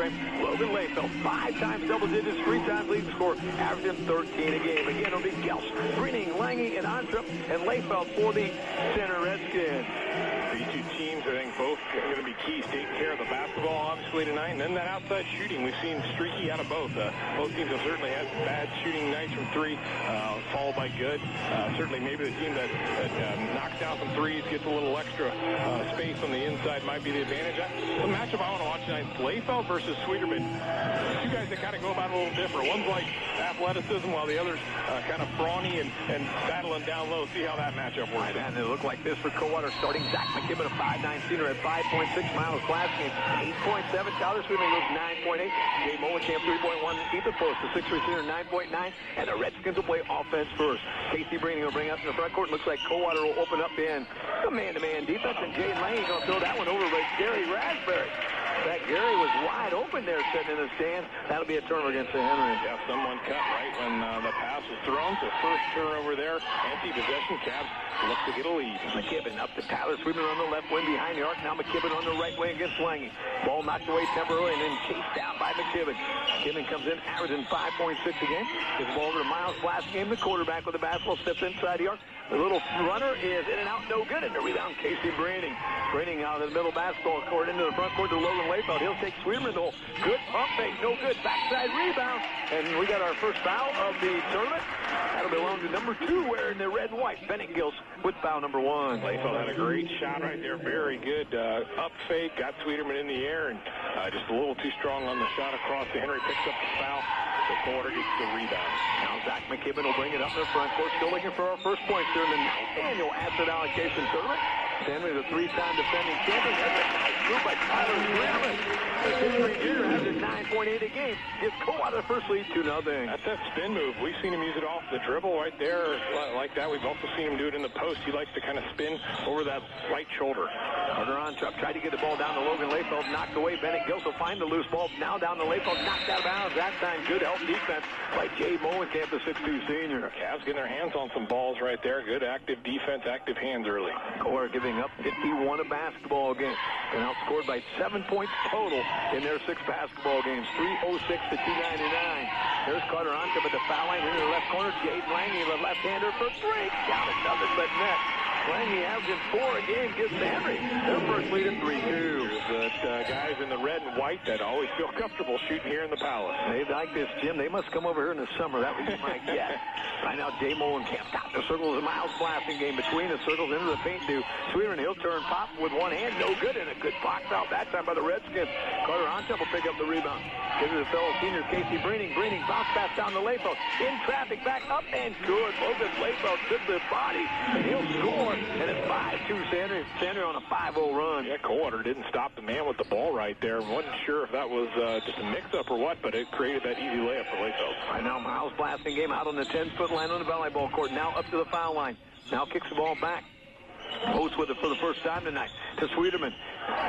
time. Logan Layfeld, 5 times double digits, 3 times leading score, averaging 13 a game. Again, it'll be Gels, Greening, Lange, and Antrup, and Layfeld for the Center Redskins. These two teams, I think, both going to be keys, taking care of the basketball, obviously, tonight, and then that outside shooting. We've seen streaky out of both. Both teams have certainly had bad shooting nights from 3, followed by good. Certainly, maybe the team that knocks down some threes, gets a little extra space on the inside might be the advantage. The matchup I want to watch tonight is Layfeld versus Sweeterman. Two guys that kind of go about it a little different. One's like athleticism, while the other's kind of brawny and battling down low. See how that matchup works. And it looked like this for Coldwater, starting Zach McKibben, a 5'9" senior at 5.6 miles class game, 8.7. Tyler Sweeterman goes 9.8. Jay Molenkamp, 3.1. Ethan Post, the 6'3" senior, 9.9. And the Redskins will play offense first. Casey Breening will bring up in the front court. Looks like Coldwater will open up in the man-to-man defense, and Jay Lange going to throw that one over by Gary Raspberry. In fact, Gary was wide open there sitting in the stands. That'll be a turnover against the Henry. Yeah, someone cut right when the pass was thrown. So first turnover there. Empty possession. Cavs look to get a lead. McKibben up to Tyler Sweeterman on the left wing behind the arc. Now McKibben on the right wing against Lange. Ball knocked away temporarily and then chased down by McKibben. McKibben comes in averaging 5.6 a game. Gives the ball over to Miles Blaskin. The quarterback with the basketball steps inside the arc. The little runner is in and out, no good. And the rebound, Casey Breening. Breening out of the middle basketball court into the front court to Logan Layfeld. He'll take Sweeterman the hole. Good pump fake, no good. Backside rebound. And we got our first foul of the tournament. That'll belong to number 2 wearing the red and white. Bennett Gils with foul number 1. Layfeld had a great shot right there. Very good up fake. Got Sweeterman in the air and just a little too strong on the shot across the Henry. Picks up the foul. The Coldwater gets the rebound. Now Zach McKibben will bring it up in the front court. Still looking for our first points here in the 9th annual asset allocation tournament. Henry, the 3-time defending champion. That's a nice move by Tyler Sweeterman. The 6'3" junior has a 9.8 a game. Gives Coldwater the first lead 2-0. That's that spin move. We've seen him use it off the dribble right there like that. We've also seen him do it in the post. He likes to kind of spin over that right shoulder. Carter Antrup tried to get the ball down to Logan Layfeld. Knocked away. Bennett Gils will find the loose ball. Now down to Layfeld. Knocked out of bounds. That time good help defense by Jay Molenkamp, the 6'2" senior. Cavs getting their hands on some balls right there. Good active defense, active hands early. Coldwater giving up 51 a basketball game. Been outscored by 7 points total in their 6 basketball games. 306 to 299. There's Carter Antrup at the foul line into the left corner. Jade Lange, the left-hander for 3. Counted nothing but net. Lange averaging 4 a game, gives Henry their first lead at 3-2. There's guys in the red and white that always feel comfortable shooting here in the Palace. They like this, Jim. They must come over here in the summer. That would be my guess. Right now, Jay Molenkamp top the circles. A Miles Blasting game between the circles into the paint to Sweeterman. He'll turn pop with one hand. No good, and a good box out that time by the Redskins. Carter Antrup will pick up the rebound. Gives it to fellow senior Casey Breening. Breening bounce pass down the Layfeld. In traffic, back up, and good. Logan Layfeld to the body, and he'll score. And it's 5-2 Sanders on a 5-0 run. Yeah, Coldwater didn't stop the man with the ball right there. Wasn't sure if that was just a mix-up or what, but it created that easy layup for Layfeld. Right now, Miles Blasting game out on the 10-foot line on the volleyball court. Now up to the foul line. Now kicks the ball back. Post with it for the first time tonight to Sweeterman.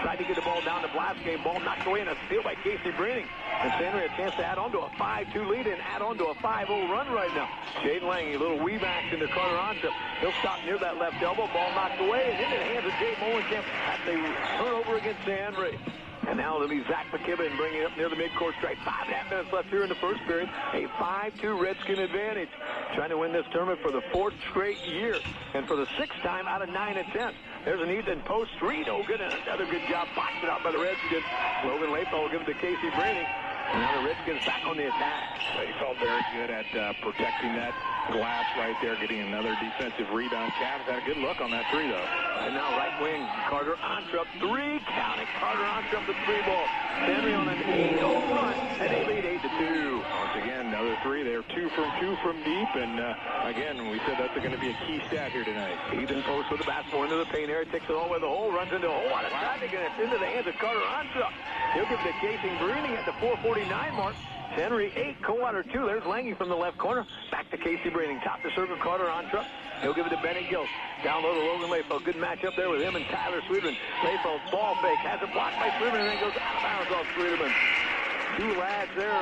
Tried to get the ball down to Blaskin. Ball knocked away and a steal by Casey Breening. And Sandry a chance to add on to a 5-2 lead and add on to a 5-0 run right now. Jade Lange, a little weave action to Carter Antrup. He'll stop near that left elbow. Ball knocked away and into the hands of Jay Molenkamp. That's a turnover against Sandry. And now it'll be Zach McKibben bringing it up near the midcourt stripe. 5.5 minutes left here in the first period. A 5-2 Redskin advantage. Trying to win this tournament for the 4th straight year. And for the 6th time out of 9 attempts. There's an Ethan Post 3. No good. And another good job boxed it out by the Redskins. Logan Layfeld will give it to Casey Breening. And now the Redskins back on the attack. They felt very good at protecting that glass right there, getting another defensive rebound. Cavs had a good look on that 3, though. And now right wing, Carter Antrup, 3, counting. Carter Antrup, the 3 ball. Henry on an 8-0 run, and they lead 8-2. Once again, another 3. They're 2 from deep, and again, we said that's going to be a key stat here tonight. Ethan Post with the basketball into the paint area, takes it all the way to the hole, runs into a hole out of traffic, and it's into the hands of Carter Antrup. He'll give it to Casey Breening at the 4:49 mark. Henry 8, Coldwater 2. There's Lange from the left corner. Back to Casey Breening. Top the circle, Carter Antrup. He'll give it to Bennett Gils. Down low to Logan Layfeld. Good matchup there with him and Tyler Sweeterman. Layfeld's ball fake. Has it blocked by Sweeterman and then goes out of bounds off Sweeterman. 2 lads there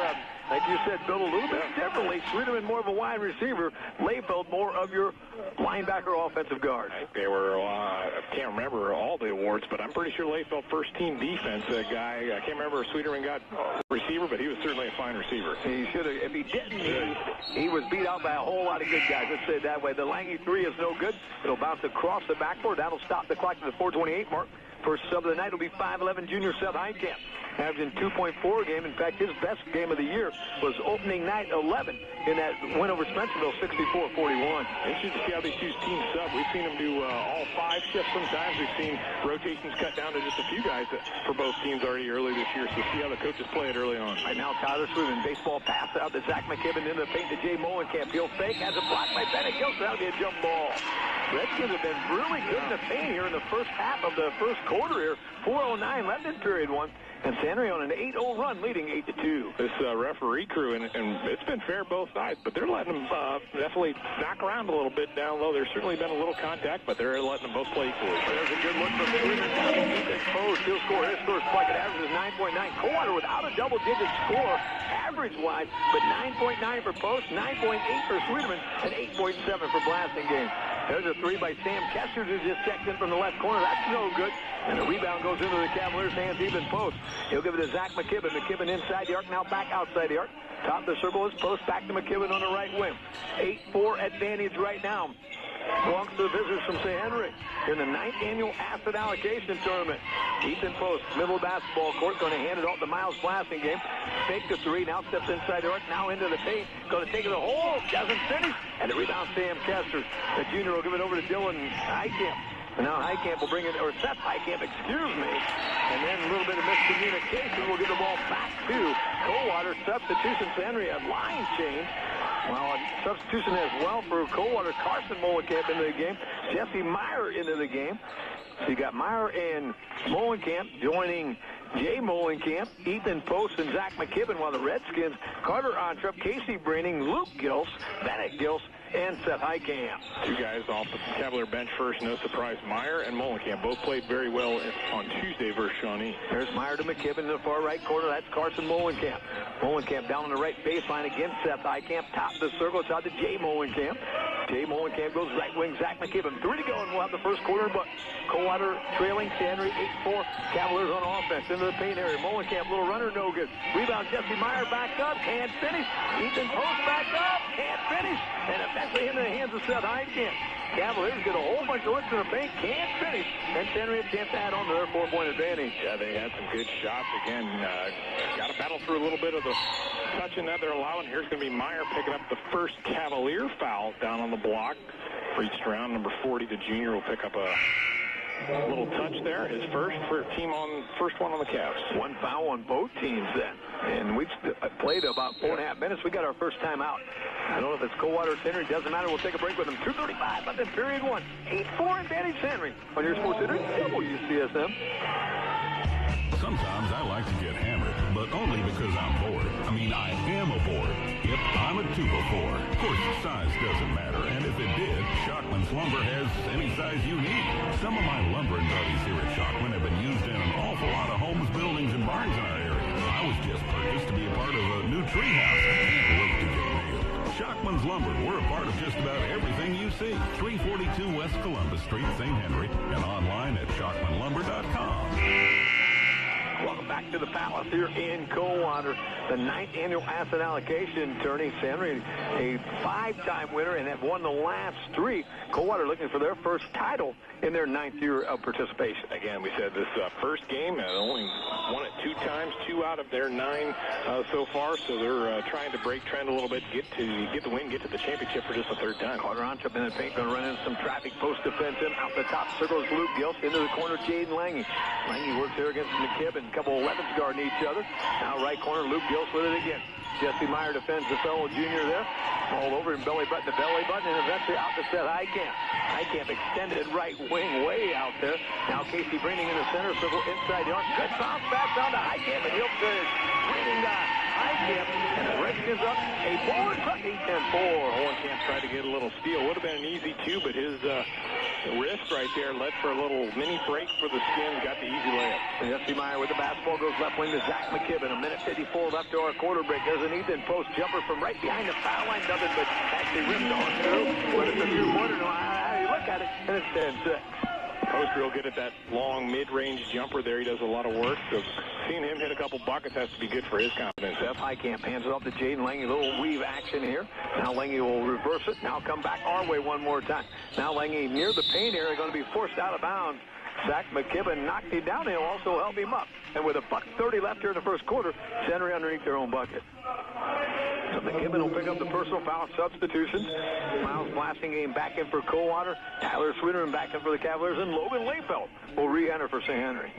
like you said, built a little bit differently. Sweeterman more of a wide receiver. Layfeld more of your linebacker offensive guard. I think they were, I can't remember all the awards, but I'm pretty sure Layfeld first-team defense guy. I can't remember if Sweeterman got receiver, but he was certainly a fine receiver. He should have. If he didn't, he was beat out by a whole lot of good guys. Let's say it that way. The Lange 3 is no good. It'll bounce across the backboard. That'll stop the clock to the 4:28 mark. First sub of the night will be 5'11" junior Seth Heitkamp, averaging 2.4 a game. In fact, his best game of the year was opening night 11 in that win over Spencerville, 64-41. Interesting to see how these two teams sub. We've seen them do all 5 shifts sometimes. We've seen rotations cut down to just a few guys for both teams already early this year. So see how the coaches play it early on. Right now, Tyler Sweeterman, baseball pass out to Zach McKibben into the paint to Jay Molenkamp. He'll fake, has a block by Bennett Gilson. That'll be a jump ball. Redskins have been really good in the paint here in the first half of the first quarter here. 4:09 left in period 1. And San Henry on an 8-0 run, leading 8-2. This referee crew, and it's been fair both sides, but they're letting them definitely knock around a little bit down low. There's certainly been a little contact, but they're letting them both play equally. There's a good look from Sweeterman. Exposed. He'll score. His first bucket averages 9.9. Coldwater without a double-digit score, average-wise, but 9.9 for Post, 9.8 for Sweeterman, and 8.7 for blasting game. There's a 3 by Sam Kester, who just checked in from the left corner. That's no good. And the rebound goes into the Cavaliers' hands, even Post. He'll give it to Zach McKibben. McKibben inside the arc, now back outside the arc. Top of the circle is Post, back to McKibben on the right wing. 8-4 advantage right now. Belongs to the visitors from St. Henry in the 9th annual asset allocation tournament. Ethan Post, middle basketball court, going to hand it off to Miles Blasting game. Fake the 3, now steps inside the arc, now into the paint. Going to take it to the hole, doesn't finish, and the rebound Sam Kester. The junior will give it over to Dylan Heitkamp. And now Heitkamp will bring it, or Seth Heitkamp, excuse me. And then a little bit of miscommunication. We'll give the ball back to Coldwater. Substitution, St. Henry, a line change. Well, a substitution as well for Coldwater. Carson Molenkamp into the game. Jesse Meyer into the game. So you got Meyer and Molenkamp joining Jay Molenkamp, Ethan Post, and Zach McKibben, while the Redskins, Carter Ontrup, Casey Braining, Luke Gills, Bennett Gills, and Seth Heitkamp. 2 guys off the Cavalier bench first. No surprise, Meyer and Molenkamp both played very well on Tuesday versus Shawnee. There's Meyer to McKibben in the far right corner. That's Carson Molenkamp. Molenkamp down on the right baseline against Seth Heitkamp. Top of the circle. It's out to Jay Molenkamp. Jay Molenkamp goes right wing. Zach McKibben. 3 to go, and we'll have the first quarter, but Coldwater trailing San Henry 8-4. Cavaliers on offense into the paint area. Molenkamp, little runner, no good. Rebound, Jesse Meyer back up. Can't finish. Ethan Post back up. Can't finish. And eventually into the hands of Seth Heitkamp. Cavaliers get a whole bunch of looks in the paint. Can't finish. And San Henry a chance to add on to their 4-point advantage. Yeah, they had some good shots. Again, got to battle through a little bit of the touching that they're allowing. Here's going to be Meyer picking up the first Cavalier foul down on the block. Reached around number 40. The junior will pick up a little touch there. His first one on the Cavs. 1 foul on both teams then. And we've played about 4.5 minutes. We got our first time out. I don't know if it's Coldwater or St. Henry. Doesn't matter. We'll take a break with them. 2:35 left in period 1. 8-4 advantage St. Henry. On your Sports Center, WCSM. Sometimes I like to get hammered, but only because I'm bored. I mean, I am a board. Yep, I'm a 2x4. Of course, size doesn't matter, and if it did, Shockman's Lumber has any size you need. Some of my lumbering buddies here at Shockman have been used in an awful lot of homes, buildings, and barns in our area. I was just purchased to be a part of a new treehouse. Can't wait to get nailed. Shockman's Lumber, we're a part of just about everything you see. 342 West Columbus Street, St. Henry, and online at shockmanlumber.com. Welcome back to the Palace here in Coldwater. The 9th annual asset allocation tourney. San Henry, a 5-time winner, and have won the last 3. Coldwater looking for their first title in their 9th year of participation. Again, we said this first game, only won it 2 times, 2 out of their 9 so far. So they're trying to break trend a little bit, get the win, get to the championship for just the 3rd time. Carter Ontrup in the paint, going to run into some traffic post defense. Out the top circle is Luke Gills. Into the corner, Jaden Lange. Lange works there against McKibben. A couple of 11s guarding each other. Now right corner, Luke Gills with it again. Jesse Meyer defends the fellow junior there. All over him, belly button to belly button, and eventually out to Seth Heitkamp. Heitkamp extended right wing way out there. Now Casey Braining in the center circle inside the arc. Good bounce back down to Heitkamp, and he'll finish. Braining to Heitkamp, and the Redskins up a board, 8-10-4. Molenkamp tried to get a little steal. Would have been an easy 2, but his risk right there. Led for a little mini break for the Skins. Got the easy layup. Jesse Meyer with the basketball goes left wing to Zach McKibben. A minute 54 left to our quarter break. There's an Ethan Post jumper from right behind the foul line. Nothing but actually ripped on through. But it's a two-pointer. You look at it, and it's 10-6. Post real good at that long mid-range jumper there. He does a lot of work. So seeing him hit a couple buckets has to be good for his confidence. Seth Heitkamp hands it off to Jaden Lange. A little weave action here. Now Lange will reverse it. Now come back our way one more time. Now Lange near the paint area, going to be forced out of bounds. Zach McKibben knocked him down. He'll also help him up. And with $1:30 left here in the first quarter, Henry underneath their own bucket. So McKibben will pick up the personal foul substitutions. Miles Blasingame back in for Coldwater. Tyler Sweeterman back in for the Cavaliers. And Logan Layfeld will re-enter for St. Henry.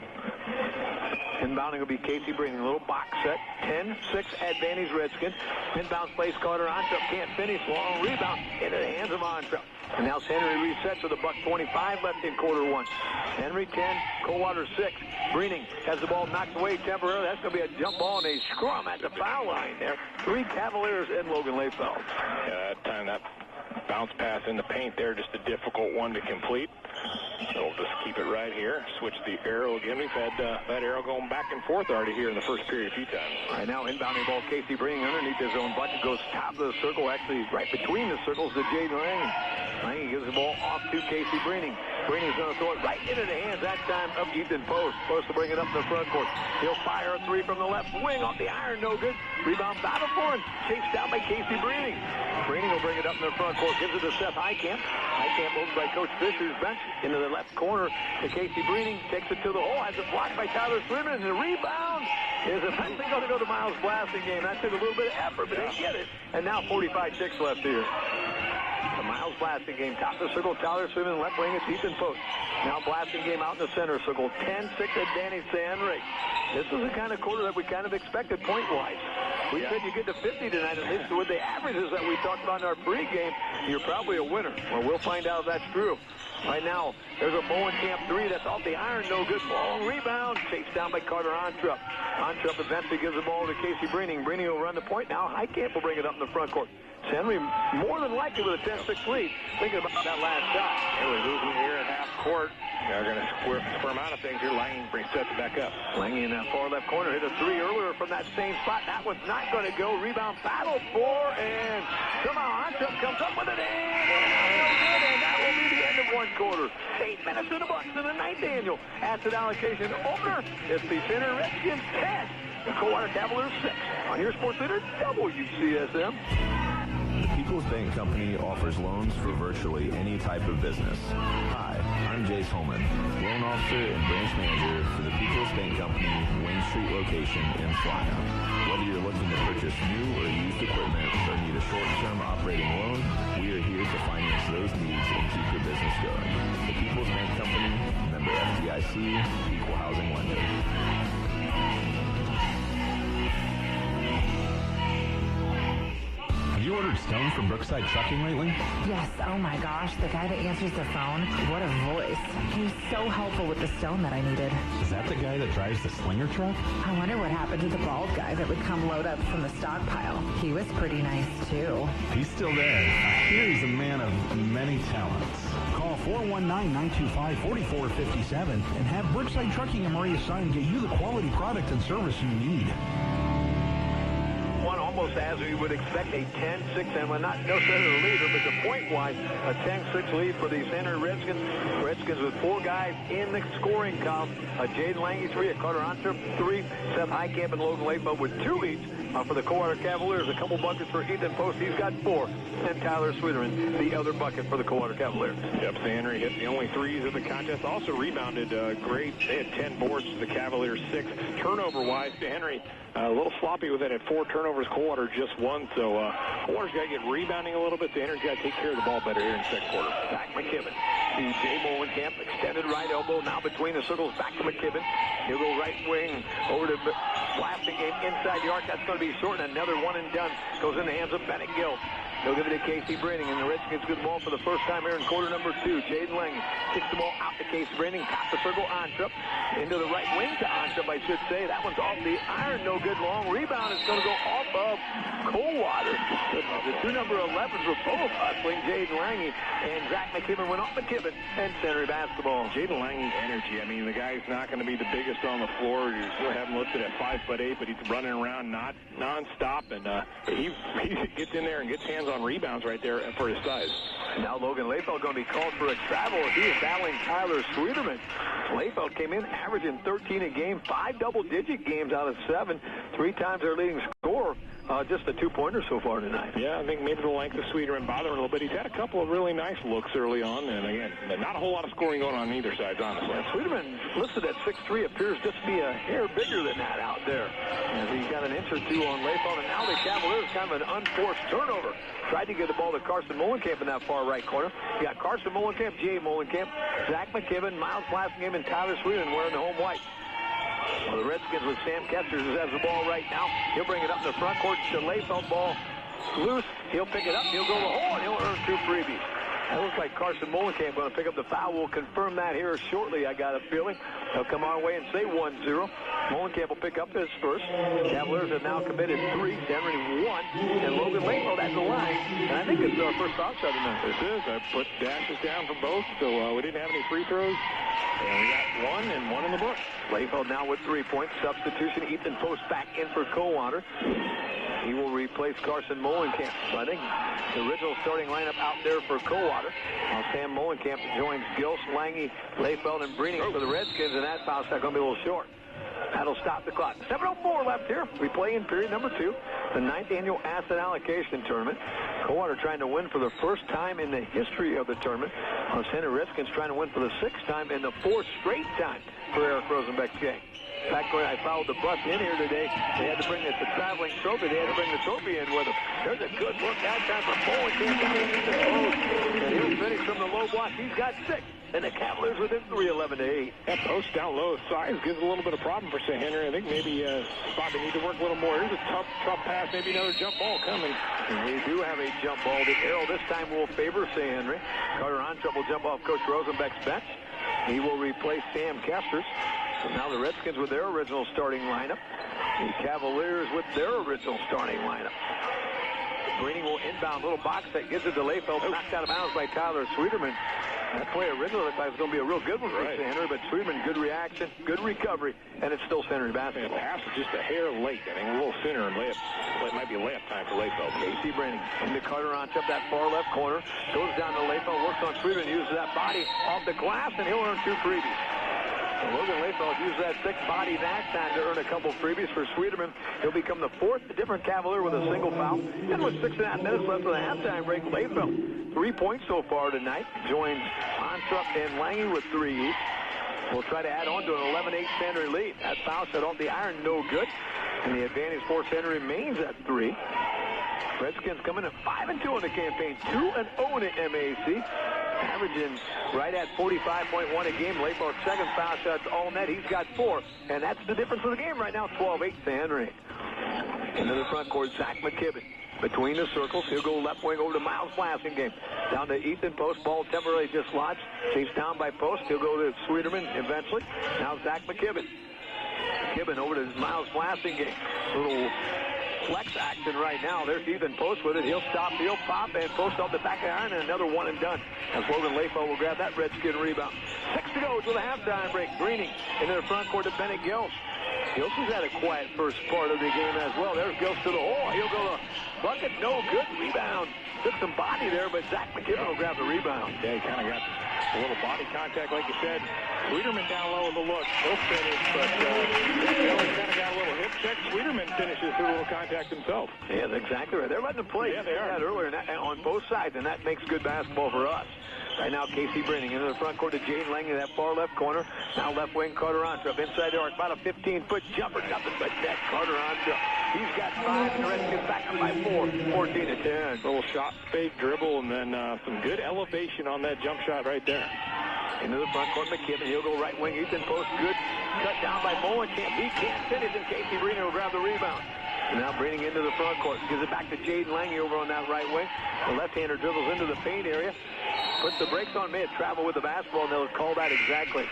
Inbounding will be Casey Breening. A little box set. 10-6 advantage Redskins. Inbounds plays Carter Ontrup. Can't finish. Long rebound into the hands of Ontrup. And now Henry resets with $1:25 left in quarter one. Henry 10, Coldwater 6. Breening has the ball knocked away temporarily. That's going to be a jump ball and a scrum at the foul line there. 3 Cavaliers and Logan Layfeld. Yeah, that time that bounce pass in the paint there, just a difficult one to complete. So we'll just keep it right here. Switch the arrow again. We've had that arrow going back and forth already here in the first period a few times. Right now, inbounding ball, Casey Breening underneath his own bucket. Goes top of the circle, actually right between the circles to Jaden Lange. Lange gives the ball off to Casey Breening. Breening's going to throw it right into the hands that time of Ethan Post. Post to bring it up in the front court. He'll fire a 3 from the left wing off the iron, no good. Rebound battle for him. Chased down by Casey Breening. Breening will bring it up in the front court. Gives it to Seth Heitkamp. Heitkamp over by Coach Fisher's bench into the left corner to Casey Breening. Takes it to the hole. Has it blocked by Tyler Sweeterman. And the rebound is eventually going to go to Miles Blasingame. That took a little bit of effort, but they get it. And now 45-6 left here. The Miles Blasingame, top of the circle, Tyler Sweeterman, left wing, it's Ethan Post. Now Blasingame out in the center circle, 10-6 advantage to Henry. This is the kind of quarter that we kind of expected point-wise. We said you get to 50 tonight, at least with the averages that we talked about in our pregame, you're probably a winner. Well, we'll find out if that's true. Right now, there's a Bowenkamp 3 that's off the iron, no good. Long rebound, chased down by Carter Ontrup. Ontrup eventually gives the ball to Casey Breening. Breening will run the point. Now Heitkamp will bring it up in the front court. Henry more than likely with a 10-6 lead. Thinking about that last shot. They were losing here at half court. They're going to squirm out of things here. Lange sets it back up. Lange in that far left corner hit a 3 earlier from that same spot. That one's not going to go. Rebound battle for, and somehow Ontrup comes up with it. And that will be the end of one quarter. 8 minutes in the books in the 9th annual asset allocation opener. It's the Center Redskins 10. The Coldwater Cavaliers 6. On your sports leader, WCSM. The People's Bank Company offers loans for virtually any type of business. Hi, I'm Jace Holman, loan officer and branch manager for the People's Bank Company Wayne Street location in Flyer. Whether you're looking to purchase new or used equipment or need a short-term operating loan, we are here to finance those needs and keep your business going. The People's Bank Company, member FDIC, equal housing lender. Have you ordered stone from Brookside Trucking lately? Yes, oh my gosh, the guy that answers the phone, what a voice. He was so helpful with the stone that I needed. Is that the guy that drives the slinger truck? I wonder what happened to the bald guy that would come load up from the stockpile. He was pretty nice, too. He's still there. I hear he's a man of many talents. Call 419-925-4457 and have Brookside Trucking and Maria Sign get you the quality product and service you need. Almost as we would expect, a 10-6, and well, not necessarily the leader, but the point-wise, a 10-6 lead for the Center Redskins. Redskins with 4 guys in the scoring column. Jaden Lange 3, a Carter Ontrup 3, Seth Heitkamp and Logan Layfeld with 2 each for the Coldwater Cavaliers. A couple buckets for Ethan Post. He's got 4. And Tyler Sweeterman, the other bucket for the Coldwater Cavaliers. Yep, St. Henry hit the only 3s of the contest. Also rebounded great. They had 10 boards to the Cavaliers 6. Turnover-wise, St. Henry a little sloppy with it at 4 turnovers. Coldwater just 1. So Coldwater's got to get rebounding a little bit. St. Henry's got to take care of the ball better here in the second quarter. Back McKibben. To Jay Bowenkamp, extended right elbow, now between the circles, back to McKibben. He'll go right wing over to Blasingame inside the arc. That's going to be short, and another one and done goes in the hands of Bennett Gill. He'll give it to Casey Braining, and the Redskins get the ball for the first time here in quarter number 2. Jaden Lange kicks the ball out to Casey Braining, top the circle, Ontrup, into the right wing to Ontrup, I should say. That one's off the iron, no good. Long rebound is going to go off of Coldwater. The two number 11s were both hustling. Jaden Lange and Zach McKibben went off McKibben and Century basketball. Jaden Lange's energy. I mean, the guy's not going to be the biggest on the floor. You still have him listed at 5'8", but he's running around non-stop, and he gets in there and gets hands on rebounds right there for his size. Now Logan Layfeld going to be called for a travel. He is battling Tyler Sweeterman. Layfeld came in averaging 13 a game, 5 double-digit games out of 7, 3 times their leading scorer. Just a 2-pointer so far tonight. Yeah, I think maybe the length of Sweeterman bothering a little bit. He's had a couple of really nice looks early on, and again, not a whole lot of scoring going on either side, honestly. Sweeterman, listed at 6'3", appears just to be a hair bigger than that out there. As he's got an inch or two on Layfeld, and now the Cavaliers kind of an unforced turnover. Tried to get the ball to Carson Molenkamp in that far right corner. You got Carson Molenkamp, Jay Molenkamp, Zach McKibben, Miles Blassingame, and Tyler Sweeterman wearing the home white. Well, the Redskins with Sam Kesters has the ball right now. He'll bring it up in the front court to Layfeld. Ball loose. He'll pick it up. He'll go to the hole, and he'll earn 2 freebies. That looks like Carson Molenkamp going to pick up the foul. We'll confirm that here shortly, I got a feeling. He'll come our way and say 1-0. Molenkamp will pick up his first. Cavaliers have now committed 3, Henry 1, and Logan Layfeld at the line. And I think it's our first foul shot in there. This is. I put dashes down for both, so we didn't have any free throws. And we got 1 and 1 in the book. Layfeld now with 3 points. Substitution, Ethan Post back in for Coldwater. He will replace Carson Molenkamp. So I think the original starting lineup out there for Coldwater. Now Sam Molenkamp joins Gills, Lange, Layfeld, and Breening for the Redskins, and that foul shot going to be a little short. That'll stop the clock. 7:04 left here. We play in period number 2, the 9th annual asset allocation tournament. Coldwater trying to win for the first time in the history of the tournament. Center Redskins trying to win for the 6th time in the 4th straight time for Eric Rosenbeck's game. In fact, when I followed the bus in here today, they had to bring it's a traveling trophy. They had to bring the trophy in with them. There's a good look that time from Molenkamp down into the post. And he'll finish from the low block. He's got 6. And the Cavaliers within 3, 11-8. That post down low size gives a little bit of problem for St. Henry. I think maybe spot they need to work a little more. Here's a tough pass. Maybe another jump ball coming. And we do have a jump ball. The arrow this time will favor St. Henry. Carter Ontrup will jump off Coach Rosenbeck's bench. He will replace Sam Kesters. So now the Redskins with their original starting lineup. The Cavaliers with their original starting lineup. Breening will inbound. Little box that gives it to Layfeld. Knocked out of bounds by Tyler Sweeterman. That play originally looked like it was going to be a real good one for St. Henry, but Sweeterman, good reaction, good recovery, and it's still St. Henry basketball. The pass is just a hair late. I think a little thinner, and it might be a layup time for Layfeld. Casey Braining into Carter Ontrup, that far left corner. Goes down to Layfeld, works on Sweeterman, uses that body off the glass, and he'll earn 2 freebies. So Logan Layfeld used that 6 body that time to earn a couple freebies for Sweeterman. He'll become the 4th different Cavalier with a single foul. And with 6.5 minutes left of the halftime break, Layfeld, 3 points so far tonight. Joins Ontrup and Lange with 3 each. We'll try to add on to an 11-8 St. Henry lead. That foul shot off the iron, no good. And the advantage for St. Henry remains at 3. Redskins coming in 5-2 in the campaign, 2-0 in MAC. Averaging right at 45.1 a game. Layfeld's second foul shot's all net. He's got 4. And that's the difference of the game right now, 12-8 St. Henry. Into the front court, Zach McKibben. Between the circles, he'll go left wing over to Miles Blassingame. Down to Ethan Post. Ball temporarily dislodged. Chased down by Post. He'll go to Sweeterman eventually. Now Zach McKibben. McKibben over to Miles Blassingame. Little flex action right now. There's Ethan Post with it. He'll stop, he'll pop, and Post off the back of the iron, and another one and done. As Logan Layfeld will grab that Redskin rebound. 6 to go to the halftime break. Greening into the front court to Bennett Gills. Gills has had a quiet first part of the game as well. There's Gills to the hole. He'll go to bucket. No good. Rebound. Took some body there, but Zach McKibben will grab the rebound. Yeah, he kind of got a little body contact, like you said. Sweeterman down low with the look. Both finished, but Gills kind of got a little hip check. Sweeterman finishes through a little contact himself. Yeah, that's exactly right. They're letting them play. Yeah, they are. That earlier on both sides, and that makes good basketball for us. Right now, Casey Braining into the front court to Jaden Lange in that far left corner. Now left wing, Carter Ontrup. Inside the arc, about a 15-foot jumper. Nothing but net, Carter Ontrup. He's got 5, and the Redskins back up by 4, 14-10. Little shot, fake dribble, and then some good elevation on that jump shot right there. Into the front court, McKibben. He'll go right wing. Ethan Post, good. Cut down by Molenkamp. He can't finish, and Casey Braining will grab the rebound. And now Breening into the front court. Gives it back to Jaden Lange over on that right wing. The left-hander dribbles into the paint area. Puts the brakes on, may have traveled with the basketball, and they'll call that exactly.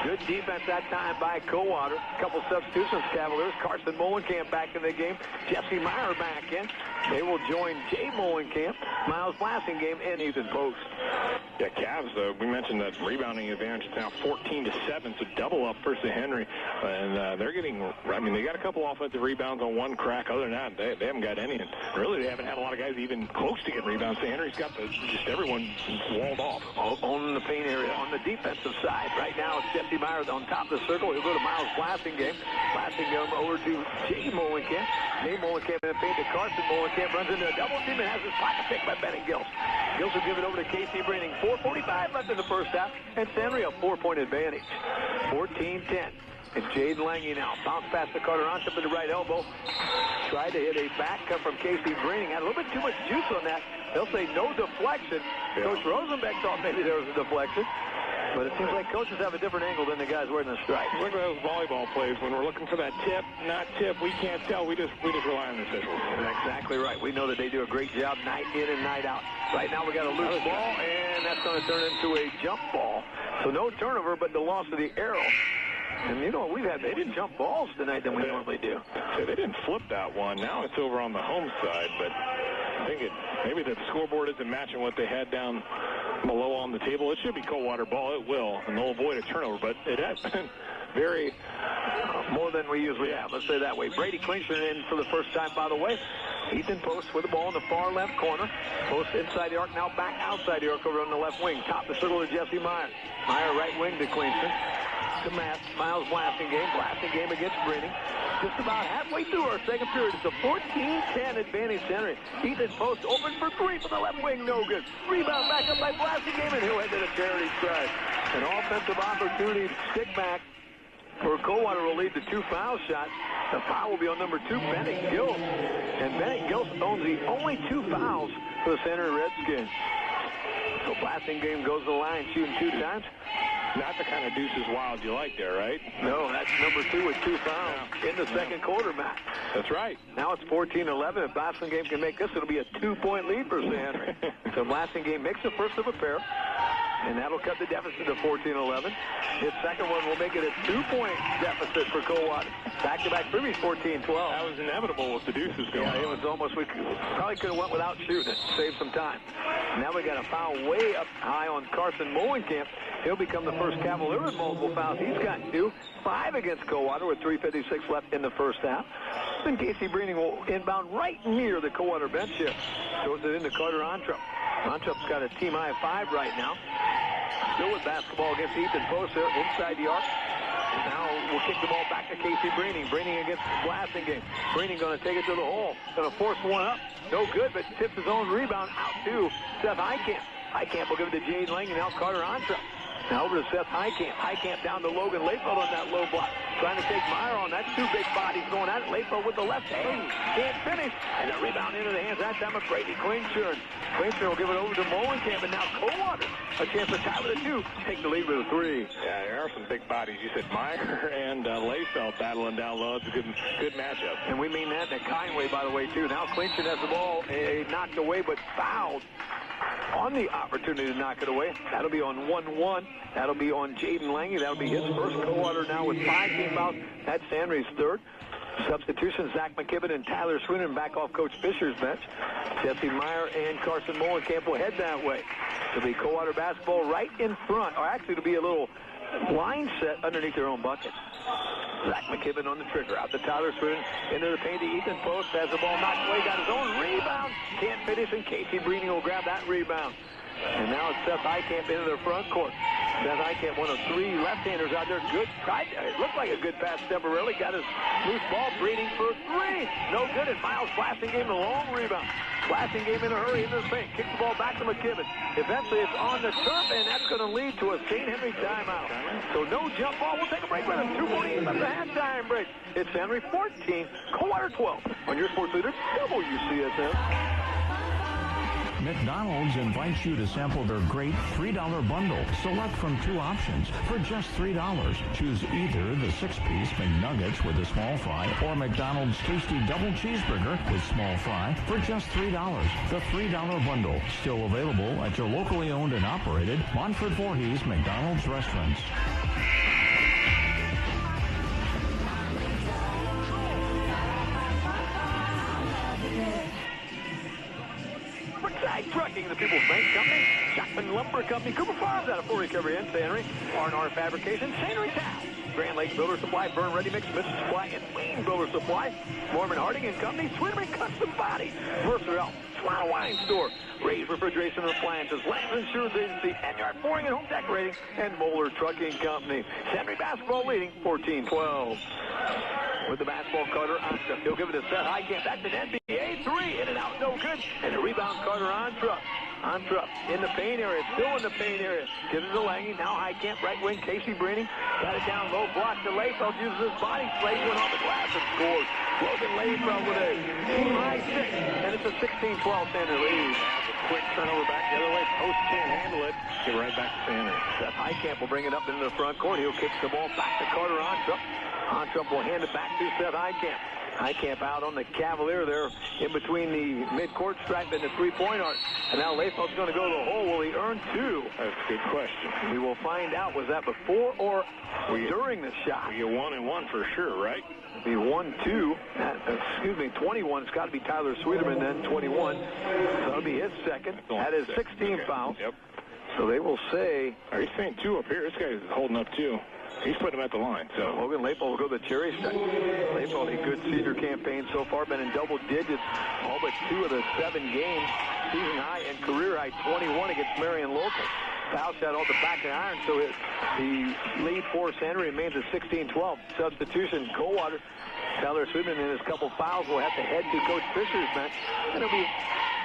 Good defense that time by Coldwater. A couple substitutions, Cavaliers. Carson Molenkamp back in the game. Jesse Meyer back in. They will join Jay Molenkamp, Miles Blassingame, and Ethan Post. Yeah, Cavs, we mentioned that rebounding advantage is now 14-7, so double up for St. Henry. And they're getting, I mean, they got a couple offensive rebounds on one crack. Other than that, they haven't got any. And really, they haven't had a lot of guys even close to getting rebounds. St. Henry's got just everyone walled off. On the paint area, on the defensive side. Right now, it's Jesse Meyer on top of the circle. He'll go to Miles Blassingame. Blassingame over to Jay Molenkamp. Jay Molenkamp in the paint to Carson Molenkamp. Runs into a double team and has his pocket picked by Bennett Gills. Gills will give it over to Casey Breening. 4:45 left in the first half. And St. Henry a 4-point advantage. 14-10. It's Jaden Lange now. Bounce past the Carter on to the right elbow. Tried to hit a back cut from Casey Breening. Had a little bit too much juice on that. They'll say no deflection. Yeah. Coach Rosenbeck thought maybe there was a deflection. But it seems like coaches have a different angle than the guys wearing the stripes. Look at those volleyball plays. When we're looking for that tip, not tip, we can't tell. We just rely on the officials. That's exactly right. We know that they do a great job night in and night out. Right now we got a loose ball, and that's going to turn into a jump ball. So no turnover, but the loss of the arrow. And you know what they didn't jump balls tonight than we normally do. So they didn't flip that one. Now it's over on the home side, but I think maybe the scoreboard isn't matching what they had down below on the table. It should be Coldwater ball. It will, and they'll avoid a turnover, but it has been very more than we usually have. Let's say that way. Brady Klingston in for the first time, by the way. Ethan Post with the ball in the far left corner. Post inside the arc, now back outside the arc over on the left wing. Top the circle to Jesse Meyer. Meyer right wing to Klingston. To Miles Blassingame against Breening. Just about halfway through our second period. It's a 14-10 advantage, Henry. Ethan Post open for three from the left wing, no good. Rebound back up by Blassingame, and he'll head to the charity stripe. An offensive opportunity to stick back for Coldwater will lead to two foul shots. The foul will be on number 2, Bennett Gills. And Bennett Gills owns the only 2 fouls for the St. Henry Redskins. So Blassingame goes to the line, shooting 2 times. Not the kind of deuces wild you like there, right? No, that's number 2 with 2 fouls in the second quarter, Matt. That's right. Now it's 14-11. If Blassingame can make this, it'll be a 2-point lead for St. Henry. So Blassingame makes the first of a pair, and that'll cut the deficit to 14-11. His second one will make it a 2-point deficit for Coldwater. Back-to-back previous 14-12. That was inevitable with the deuces going on. Yeah, it was almost, we probably could have went without shooting it, save some time. Now we got a foul way up high on Carson Molenkamp. He'll become the first Cavalier with multiple fouls. He's got 2. 5 against Coldwater with 3:56 left in the first half. Then Casey Breening will inbound right near the Coldwater bench here. Throws it into Carter Ontrup. Ontrup's got a team high 5 right now. Still with basketball against Ethan Post there inside the arc. And now we'll kick the ball back to Casey Breening. Breening against Blassingame. Breening going to take it to the hole. Going to force one up. No good, but tips his own rebound out to Seth Heitkamp. Heitkamp will give it to Jaden Lange, and now Carter Ontrup. Now over to Seth Heitkamp. Heitkamp down to Logan Layfeld on that low block. Trying to take Meyer on. That's 2 big bodies going at it. Layfeld with the left hand. Can't finish. And a rebound into the hands that time of Brady Klingston. Klingston will give it over to Molenkamp. And now Coldwater. A chance to tie with a 2. Take the lead with a 3. Yeah, there are some big bodies. You said Meyer and Layfeld battling down low. It's a good matchup. And we mean that in a kind way, by the way, too. Now Klingston has the ball knocked away, but fouled on the opportunity to knock it away. That'll be on 1-1. That'll be on Jaden Lange. That'll be his first. Coldwater now with 5 team fouls. That's St. Henry's 3rd. Substitutions, Zach McKibben and Tyler Swinton back off Coach Fisher's bench. Jesse Meyer and Carson Molenkamp will head that way. It'll be Coldwater basketball right in front. Or actually, it'll be a little line set underneath their own bucket. Zach McKibben on the trigger. Out to Tyler Swinton. Into the paint to Ethan Post. Has the ball knocked away. Got his own rebound. Can't finish, and Casey Breening will grab that rebound. And now it's Seth Heitkamp into their front court. Seth Heitkamp, one of 3 left-handers out there. Good. It looked like a good pass temporarily. Got his loose ball. Breening for 3. No good. And Miles Blassingame the long rebound. Blassingame in a hurry into the paint. Kicks the ball back to McKibben. Eventually it's on the turf, and that's going to lead to a St. Henry timeout. So no jump ball. We'll take a break with him. 2:48 left the halftime break. It's Henry 14, Coldwater 12. On your sports leader, WCSM. McDonald's invites you to sample their great $3 bundle. Select from 2 options for just $3. Choose either the 6-piece McNuggets with a small fry or McDonald's tasty double cheeseburger with small fry for just $3. The $3 bundle, still available at your locally owned and operated Montford Voorhees McDonald's restaurants. Trucking, the People's Bank Company, Shackman Lumber Company, Cooper Farms out of Fort Recovery and Sanry, R&R Fabrication, Sanry Town, Grand Lake Builder Supply, Burn Ready Mix, Mrs. Supply, and Wayne Builder Supply, Mormon Harding and Company, Sweeterman Custom Body, Mercer Toronto Wine Store, Ray's Refrigeration and Appliances, Lands Insurance Agency, and Yard Flooring and Home Decorating, and Moeller Trucking Company. Sanry basketball leading 14-12. With the basketball, Carter Onstrup. He'll give it to Seth Highcamp. That's an NBA 3. In and out, no good. And the rebound, Carter Onstrup. Onstrup in the paint area. Still in the paint area. Gives it to Lange. Now Highcamp, right wing. Casey Breening. Got it down low. Block to Layfeld. Uses his body. Slade went off the glass and scores. Logan Layfeld with a team-high 6. And it's a 16-12 Sander lead. Quick turnover back the other way. Post can't handle it. Get right back to Sander. Seth Highcamp will bring it up into the front court. He'll kick the ball back to Carter Onstrup. Onstrup will hand it back to Seth Highcamp. Highcamp out on the Cavalier there in between the midcourt stripe and the three-point arc. And now Layfeld's going to go to the hole. Will he earn 2? That's a good question. We will find out. Was that before or during the shot? We get 1 and 1 for sure, right? Be 1-2. 21. It's got to be Tyler Sweeterman then, 21. So that'll be his second. That is 16 fouls. Yep. So they will say... He's saying 2 up here. This guy's holding up 2. He's putting him at the line. So Logan Layfeld will go to the cherry stripe. Layfeld, a good senior campaign so far, been in double digits all but 2 of the 7 games. Season high and career high 21 against Marion Local. Foul shot off the back of the iron, so the lead for Sander remains at 16-12. Substitution, Coldwater. Tyler Sweetman in his couple fouls will have to head to Coach Fisher's bench, and it'll be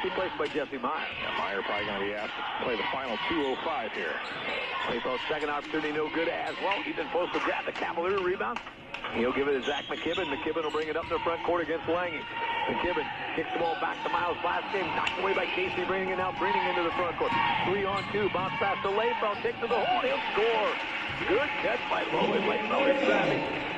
replaced by Jesse Meyer. Meyer probably going to be asked to play the final 2:05 here. Layfeld's second opportunity, no good as well. Ethan Post will grab the Cavalier rebound. He'll give it to Zach McKibben. McKibben will bring it up in the front court against Lange. McKibben kicks the ball back to Miles. Last game knocked away by Casey Breening, and now Breening into the front court. 3-on-2, bounce pass to Layfeld. Takes to the hole, he'll score. Good catch by Logan Layfeld.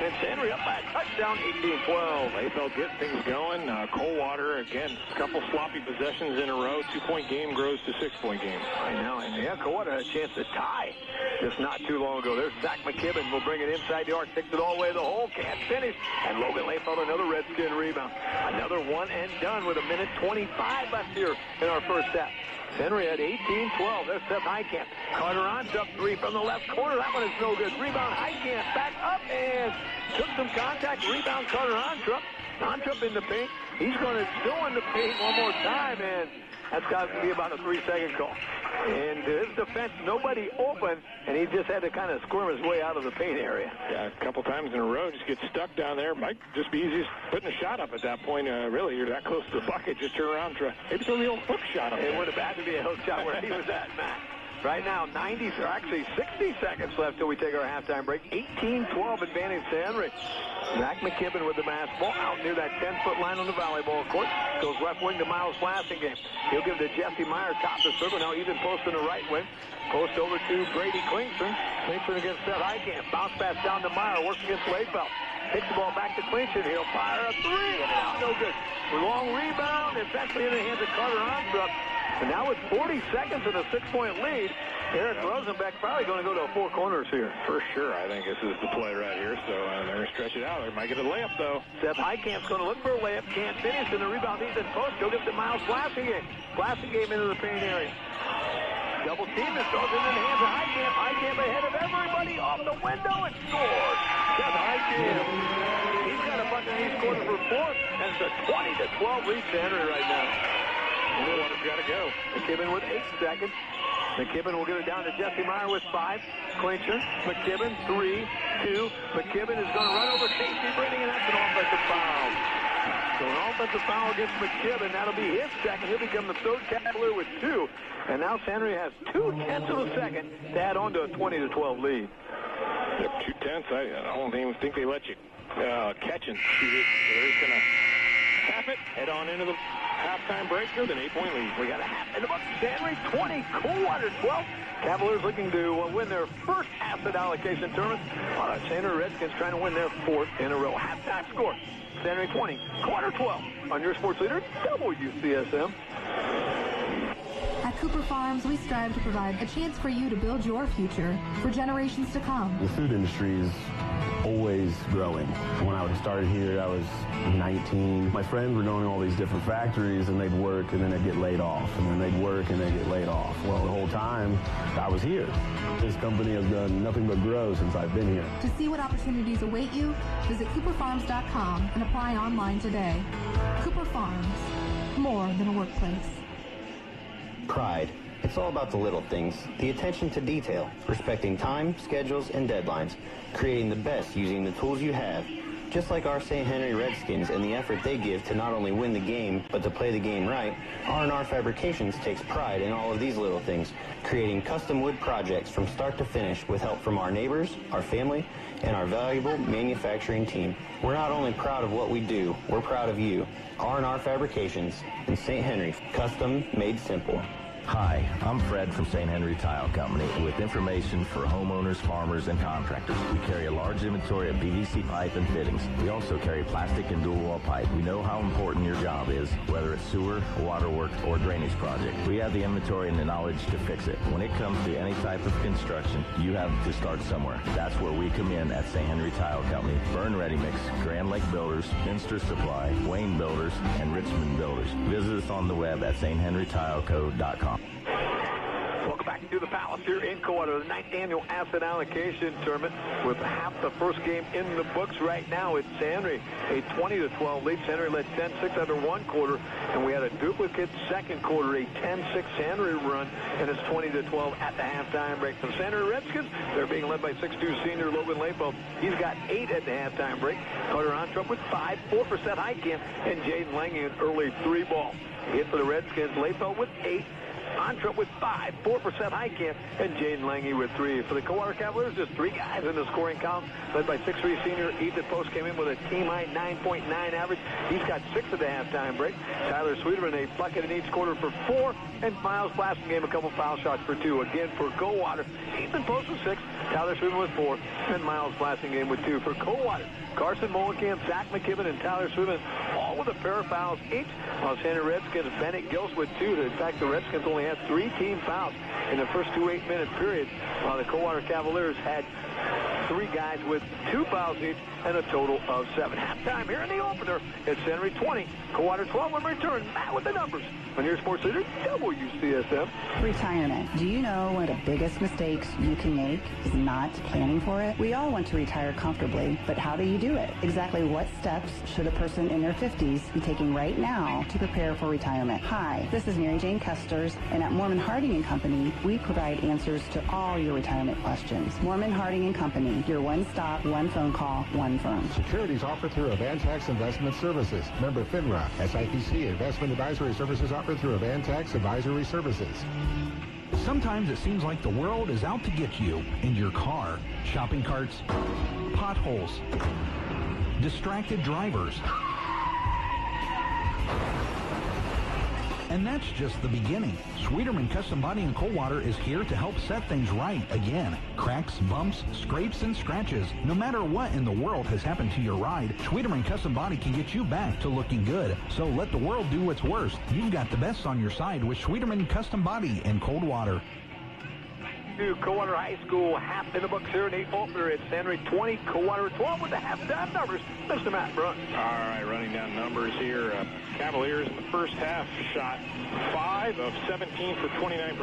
And Sanry up by a touchdown, 18-12. Layfeld getting things going. Coldwater, again, a couple sloppy possessions in a row. 2-point game grows to 6-point game. I know, and yeah, Coldwater had a chance to tie just not too long ago. There's Zach McKibben. Will bring it inside the arc. Takes it all the way to the hole. Can't finish. And Logan Layfeld, another Redskin rebound. Another one and done with 1:25 left here in our first half. Henry at 18-12. There's Seth Highcamp. Carter Onstrup, 3 from the left corner. That one is no good. Rebound, Highcamp back up and took some contact. Rebound, Carter Onstrup. Onstrup in the paint. He's going to go in the paint one more time, and that's got to be about a 3-second call. And to his defense, nobody open, and he just had to kind of squirm his way out of the paint area. Yeah, a couple times in a row, just get stuck down there. Might just be easiest putting a shot up at that point. Really, you're that close to the bucket. Just turn around, maybe throw the old hook shot up. It would have had to be a hook shot where he was at, Matt. Right now, 60 seconds left till we take our halftime break. 18-12 advantage to Henry. Zach McKibben with the basketball out near that 10-foot line on the volleyball court. Goes left wing to Miles Blasingame. He'll give to Jesse Meyer, top the circle. Now even post in the right wing. Post over to Brady Klingson. Klingson against Seth Highcamp. Bounce pass down to Meyer. Works against Layfeld. Takes the ball back to Klingson. He'll fire a 3. And out, no good. Long rebound. Essentially in the hands of Carter Onstrup. And now with 40 seconds and a 6-point lead, Eric Rosenbeck probably going to go to 4 corners here. For sure. I think this is the play right here. So they're going to stretch it out. They might get a layup, though. Seth Highcamp's going to look for a layup. Can't finish. And the rebound needs a post. He'll give it to Miles Blasingame. Blasingame into the paint area. Double team and throws it in the hands of Highcamp. Highcamp ahead of everybody off the window and scores. Seth Highcamp. He's got a bucket in each quarter for 4. And it's a 20-12 lead to Henry right now. Coldwater's got to go. McKibben with 8 seconds. McKibben will get it down to Jesse Meyer with 5. Clincher. McKibben, 3, 2. McKibben is going to run over Casey Breening, and that's an offensive foul. So an offensive foul against McKibben. That'll be his second. He'll become the third Cavalier with 2. And now Sanry has 0.2 of a second to add on to a 20-12 lead. Yep, 0.2. I don't even think they let you catch and shoot it. So they're just going to tap it, head on into the halftime break with an 8-point lead. We got a half in the book. San Henry 20, Coldwater 12. Cavaliers looking to win their first asset allocation tournament. San Henry Redskins trying to win their fourth in a row. Halftime score, San Henry 20, Coldwater 12. On your sports leader, WCSM. At Cooper Farms, we strive to provide a chance for you to build your future for generations to come. The food industry is always growing. When I started here, I was 19. My friends were going to all these different factories, and they'd work, and then they'd get laid off, and then they'd work, and they'd get laid off. Well, the whole time, I was here. This company has done nothing but grow since I've been here. To see what opportunities await you, visit cooperfarms.com and apply online today. Cooper Farms, more than a workplace. Pride. It's all about the little things, the attention to detail, respecting time, schedules, and deadlines, creating the best using the tools you have. Just like our St. Henry Redskins and the effort they give to not only win the game, but to play the game right, R&R Fabrications takes pride in all of these little things, creating custom wood projects from start to finish with help from our neighbors, our family, and our valuable manufacturing team. We're not only proud of what we do, we're proud of you. R&R Fabrications in St. Henry, custom made simple. Hi, I'm Fred from St. Henry Tile Company with information for homeowners, farmers, and contractors. We carry a large inventory of PVC pipe and fittings. We also carry plastic and dual wall pipe. We know how important your job is, whether it's sewer, waterworks, or drainage project. We have the inventory and the knowledge to fix it. When it comes to any type of construction, you have to start somewhere. That's where we come in at St. Henry Tile Company. Burn Ready Mix, Grand Lake Builders, Minster Supply, Wayne Builders, and Richmond Builders. Visit us on the web at sthenrytileco.com. Welcome back to the Palace here in Coldwater, the 9th annual asset allocation tournament with half the first game in the books right now. It's San Henry, a 20-12 lead. San Henry led 10-6 after one quarter, and we had a duplicate second quarter, a 10-6 San Henry run, and it's 20-12 at the halftime break. For the San Henry Redskins, they're being led by 6'2 senior Logan Lapo. He's got 8 at the halftime break. Carter Ontrup with 5, 4 for Seth Heitkamp, and Jaden Lange an early 3 ball. Hit for the Redskins, Lapo with 8. Ontrup with 5, 4 for Seth Heitkamp, and Jaden Lange with 3. For the Coldwater Cavaliers, just 3 guys in the scoring column, led by 6'3 senior Ethan Post came in with a team-high 9.9 average. He's got 6 at the halftime break. Tyler Sweeterman, a bucket in each quarter for 4, and Miles Blasingame, a couple foul shots for 2. Again, for Coldwater, Ethan Post with 6, Tyler Sweeterman with 4, and Miles Blasingame with 2. For Coldwater, Carson Mullenkamp, Zach McKibben, and Tyler Sweeterman, all with a pair of fouls each. While San Henry Redskins, Bennett Gills with 2. In fact, the Redskins only had 3 team fouls in the first 2 8-minute periods, while the Coldwater Cavaliers had 3 guys with 2 fouls each and a total of 7. Halftime here in the opener. It's San Henry 20, Coldwater 12. When we return, Matt with the numbers on your sports leader, WCSM. Retirement. Do you know one of the biggest mistakes you can make is not planning for it? We all want to retire comfortably, but how do you do it? Exactly what steps should a person in their 50s be taking right now to prepare for retirement? Hi, this is Mary Jane Custers, and at Mormon Harding & Company, we provide answers to all your retirement questions. Mormon Harding & Company, your one-stop, one phone call, one firm. Securities offered through Avantax Investment Services. Member FINRA. SIPC investment advisory services offered through Avantax Advisory Services. Sometimes it seems like the world is out to get you in your car. Shopping carts, potholes, distracted drivers. And that's just the beginning. Sweeterman Custom Body in Coldwater is here to help set things right again. Cracks, bumps, scrapes, and scratches. No matter what in the world has happened to your ride, Sweeterman Custom Body can get you back to looking good. So let the world do what's worst. You've got the best on your side with Sweeterman Custom Body in Coldwater. To Coldwater High School, half in the books here in the opener. It's San Henry 20, Coldwater 12 with the halftime numbers. Mr. Matt Brunt. All right, running down numbers here. Cavaliers in the first half shot 5 of 17 for 29%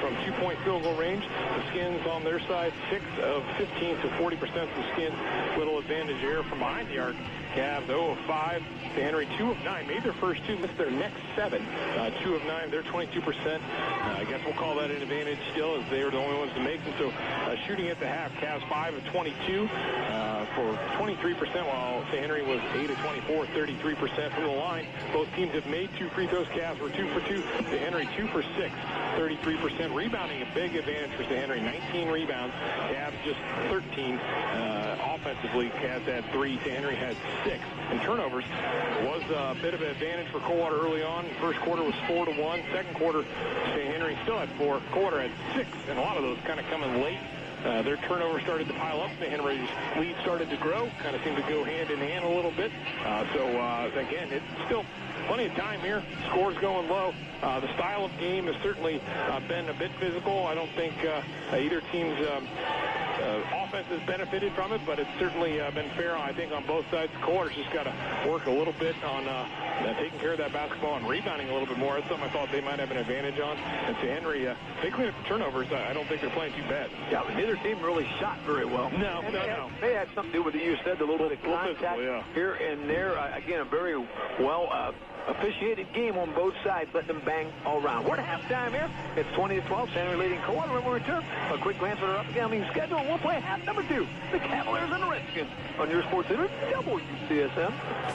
from 2-point field goal range. The Skins on their side, 6 of 15 to 40%. The Skins little advantage here from behind the arc. Cavs 0 of 5. San Henry 2 of 9. Made their first 2, missed their next 7. 2 of 9. They're 22%. I guess we'll call that an advantage still, as they were the only ones to make them. So shooting at the half, Cavs 5 of 22 for 23%, while San Henry was 8 of 24, 33% from the line. Both teams have made 2 free throws. Cavs were 2 for 2. San Henry 2 for 6, 33%. Rebounding a big advantage for San Henry. 19 rebounds. Cavs just 13. Offensively, Cavs had 3. San Henry had 6. And turnovers was a bit of an advantage for Coldwater early on. First quarter was 4-1. Second quarter, St. Henry still had 4. Coldwater had 6, and a lot of those kind of coming late. Their turnover started to pile up. St. Henry's lead started to grow. Kind of seemed to go hand in hand a little bit. Again, it's still plenty of time here. Scores going low. The style of game has certainly been a bit physical. I don't think either team's offense has benefited from it, but it's certainly been fair, I think, on both sides. Coldwater's just got to work a little bit on taking care of that basketball and rebounding a little bit more. That's something I thought they might have an advantage on. And St. Henry, they clean up the turnovers. I don't think they're playing too bad. Yeah, but neither team really shot very well. No. They had something to do with it. You said the little bit of contact here and there. Again, a very well officiated game on both sides, let them bang all around. We're at halftime here. It's 20-12. St. Henry leading Coldwater. When we return, a quick glance at our up-and-down schedule. We'll play half number 2, the Cavaliers and the Redskins, on your Sports Center, WCSM.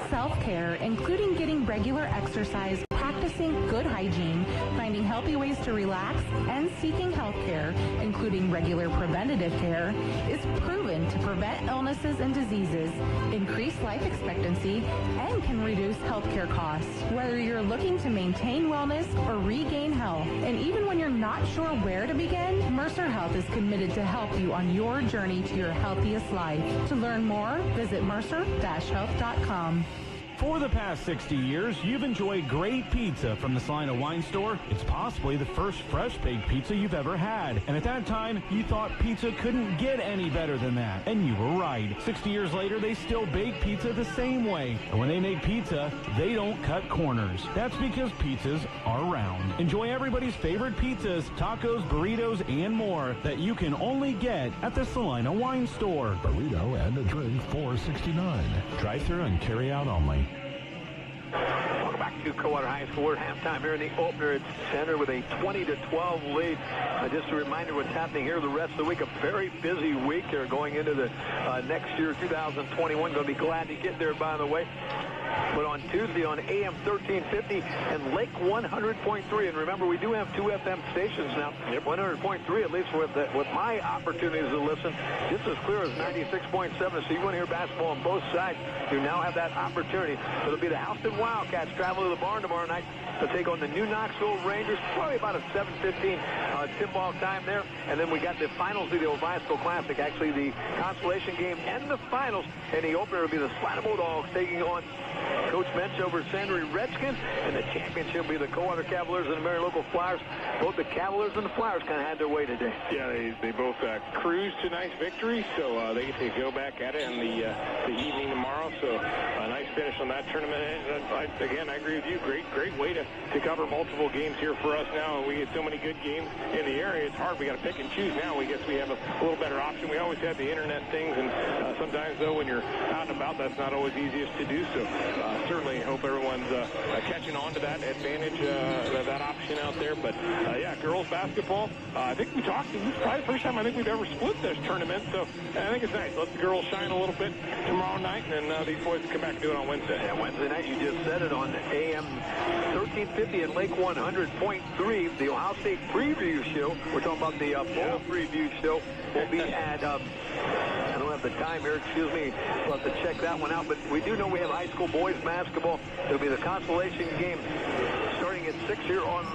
Self-care, including getting regular exercise, practicing good hygiene, finding healthy ways to relax, and seeking health care, including regular preventative care, is proven to prevent illnesses and diseases, increase life expectancy, and can reduce healthcare costs. Whether you're looking to maintain wellness or regain health, and even when you're not sure where to begin, Mercer Health is committed to help you on your journey to your healthiest life. To learn more, visit mercer-health.com. For the past 60 years, you've enjoyed great pizza from the Salina Wine Store. It's possibly the first fresh-baked pizza you've ever had. And at that time, you thought pizza couldn't get any better than that. And you were right. 60 years later, they still bake pizza the same way. And when they make pizza, they don't cut corners. That's because pizzas are round. Enjoy everybody's favorite pizzas, tacos, burritos, and more that you can only get at the Salina Wine Store. Burrito and a drink, $4.69. Drive-thru and carry-out only. Welcome back to Coldwater High School. We're at halftime here in the opener. It's Center with a 20-12 lead. Just a reminder what's happening here the rest of the week. A very busy week here going into the next year, 2021. Going to be glad to get there, by the way. But on Tuesday on AM 1350 and Lake 100.3. And remember, we do have 2 FM stations now. 100.3, at least with my opportunities to listen, just as clear as 96.7. So you want to hear basketball on both sides, you now have that opportunity. It'll be the Houston Wildcats traveling to the barn tomorrow night to take on the New Knoxville Rangers. Probably about a 7:15 tip ball time there. And then we got the finals of the Ohio School Classic. Actually, the consolation game and the finals. And the opener will be the Salina Bulldogs taking on Coach Bench over St. Henry Redskins, and the championship will be the Coldwater Cavaliers and the Marion Local Flyers. Both the Cavaliers and the Flyers kind of had their way today. Yeah, they both cruised to nice victory, so they get to go back at it in the evening tomorrow. So a nice finish on that tournament. And I agree with you. Great way to cover multiple games here for us now. We get so many good games in the area. It's hard. We got to pick and choose now. We guess we have a little better option. We always had the internet things, and sometimes though when you're out and about, that's not always easiest to do. So certainly hope everyone's catching on to that advantage, that option out there. But yeah, girls basketball. I think we talked. This is probably the first time I think we've ever split this tournament. So I think it's nice. Let the girls shine a little bit tomorrow night, and then these boys come back and do it on Wednesday. Yeah, Wednesday night. You just said it on AM 1350 and Lake 100.3. The Ohio State preview show. We're talking about the fall preview show. Will be at. I don't have the time here. Excuse me. We'll have to check that one out. But we do know we have high school boys basketball. It'll be the consolation game starting at 6 here on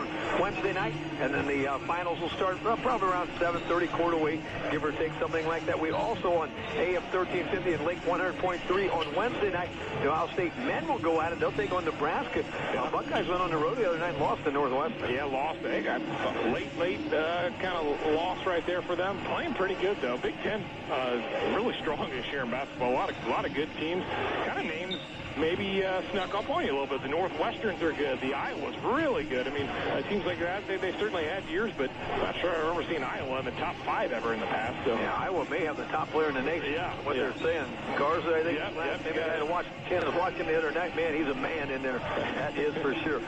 Wednesday night, and then the finals will start probably around 7:30, quarter to 8, give or take, something like that. We also on AM 1350 and Lake 100.3 on Wednesday night, the Ohio State men will go at it. They'll take on Nebraska. Buckeyes went on the road the other night and lost to Northwestern. Yeah, lost. They got late kind of loss right there for them. Playing pretty good though. Big Ten really strong this year in basketball. A lot of good teams. Kind of names maybe snuck up on you a little bit. The Northwesterns are good. The Iowa's really good. I mean, it seems like that they certainly had years, but I'm not sure I remember seeing Iowa in the top 5 ever in the past. So yeah, Iowa may have the top player in the nation. Yeah, what they're saying. Garza, I think. Maybe I had to watch him the other night. Man, he's a man in there. That is for sure.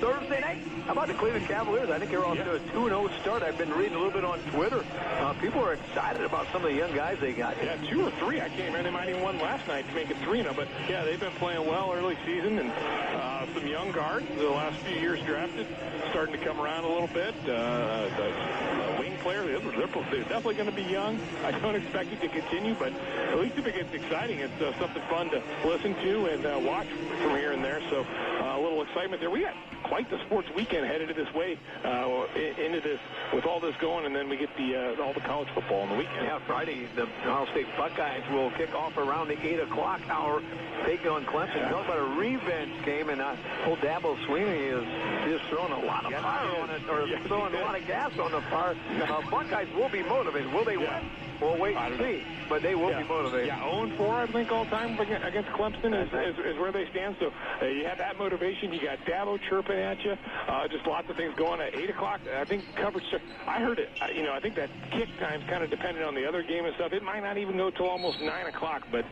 Thursday night, how about the Cleveland Cavaliers? I think they're off to a 2-0 start. I've been reading a little bit on Twitter. People are excited about some of the young guys they got. Yeah, 2 or 3. I can't remember. They might even won last night to make it 3-0. But yeah, they've been playing well early season, and some young guards the last few years drafted, starting to come around a little bit. The wing player, they're definitely going to be young. I don't expect it to continue, but at least if it gets exciting, it's something fun to listen to and watch from here and there. So a little excitement there. We got quite the sports weekend headed this way, into this, with all this going, and then we get all the college football on the weekend. Yeah, Friday, the Ohio State Buckeyes will kick off around the 8 o'clock hour, taking on Clemson. Talk about a revenge game, and old Dabo Swinney is just throwing a lot of fire on it, or throwing a lot of gas on the fire. Buckeyes will be motivated. Will they win? We'll wait and see, but they will be motivated. Yeah, 0-4, I think, all time against Clemson is where they stand. So you have that motivation. You got Dabo chirping at you. Just lots of things going at 8 o'clock. I think coverage. I heard it. I think that kick time's kind of dependent on the other game and stuff. It might not even go till almost 9 o'clock, but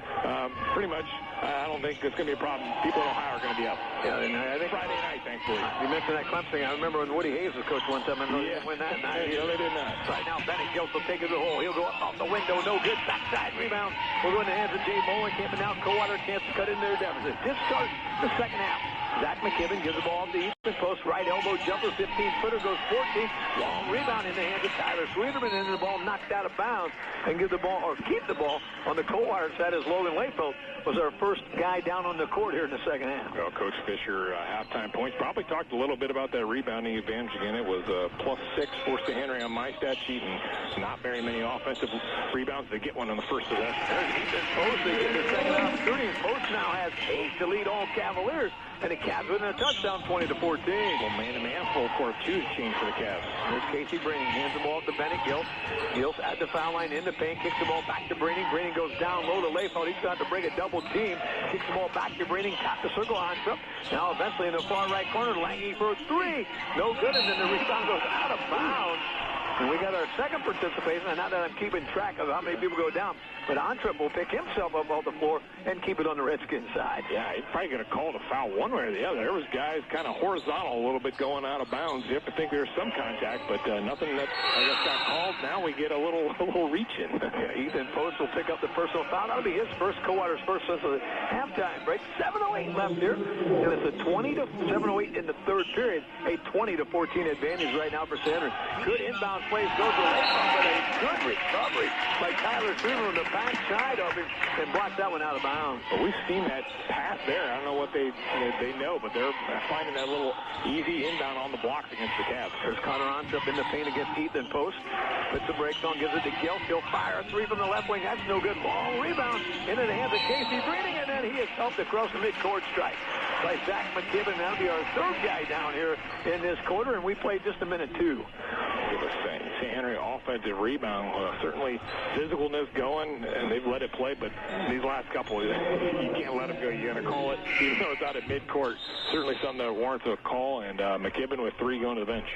pretty much I don't think it's going to be a problem. People in Ohio are going to be up. Yeah, and I think Friday night, thankfully. You mentioned that Clemson. I remember when Woody Hayes was coach one time. I know they didn't win that night. Yeah, they did not. Right now, Bennett Gills will take it to the hole. He'll go up off the window. No good. Backside rebound. We'll go in the hands of Jay Molenkamp, and now Coldwater chance to cut in their deficit. This starts the second half. Zach McKibben gives the ball to Eastman post. Right elbow jumper, 15-footer, goes 14. Long rebound in the hands of Tyler Sweeterman, and the ball knocked out of bounds. And give the ball, or keep the ball, on the Coldwater side as Logan Layfeld was our first guy down on the court here in the second half. Well, Coach Fisher, halftime points. Probably talked a little bit about that rebounding advantage again. It was +6 forced to Henry on my stat sheet, and not very many offensive rebounds. They get one on the first possession. There's Ethan Post. They get the second opportunity. Post now has 8 to lead all Cavaliers. And the Cavs win a touchdown, 20-14. Well, man-to-man full court, 2 change for the Cavs. There's Casey Braining, hands the ball to Bennett Gills. Gills at the foul line in the paint, kicks the ball back to Braining. Braining goes down low to Layfeld. He's got to break a double team. Kicks the ball back to Braining, top the circle on trip. Now eventually in the far right corner, Lange for a 3. No good, and then the rebound goes out of bounds. And we got our second participation, and not that I'm keeping track of how many people go down, but Ontrip will pick himself up off the floor and keep it on the Redskins side. Yeah, he's probably going to call the foul one way or the other. There was guys kind of horizontal a little bit going out of bounds. You have to think there's some contact, but nothing that I guess got called. Now we get a little reach-in. Yeah, Ethan Post will pick up the personal foul. That'll be his first, Coldwater's first since the halftime break. 7:08 left here, and it's a 7:08 in the third period. A 20-14 advantage right now for Sanders. Good inbound plays, goes to Layfeld, but a good recovery by Tyler Sweeter on the backside of him and blocked that one out of bounds. But we've seen that pass there. I don't know what they know, but they're finding that little easy inbound on the blocks against the Cavs. There's Connor Ontrip in the paint against Ethan Post. Puts the brakes on, gives it to Gilf. He'll fire a 3 from the left wing. That's no good. Long rebound into the hands of Casey Braining, and then he is helped across the midcourt stripe by Zach McKibben. That'll be our third guy down here in this quarter, and we played just a minute 2. St. Henry offensive rebound. Certainly physicalness going, and they've let it play, but these last couple, you can't let them go. You got to call it, even though it's out at midcourt. Certainly something that warrants a call, and McKibben with 3 going to the bench.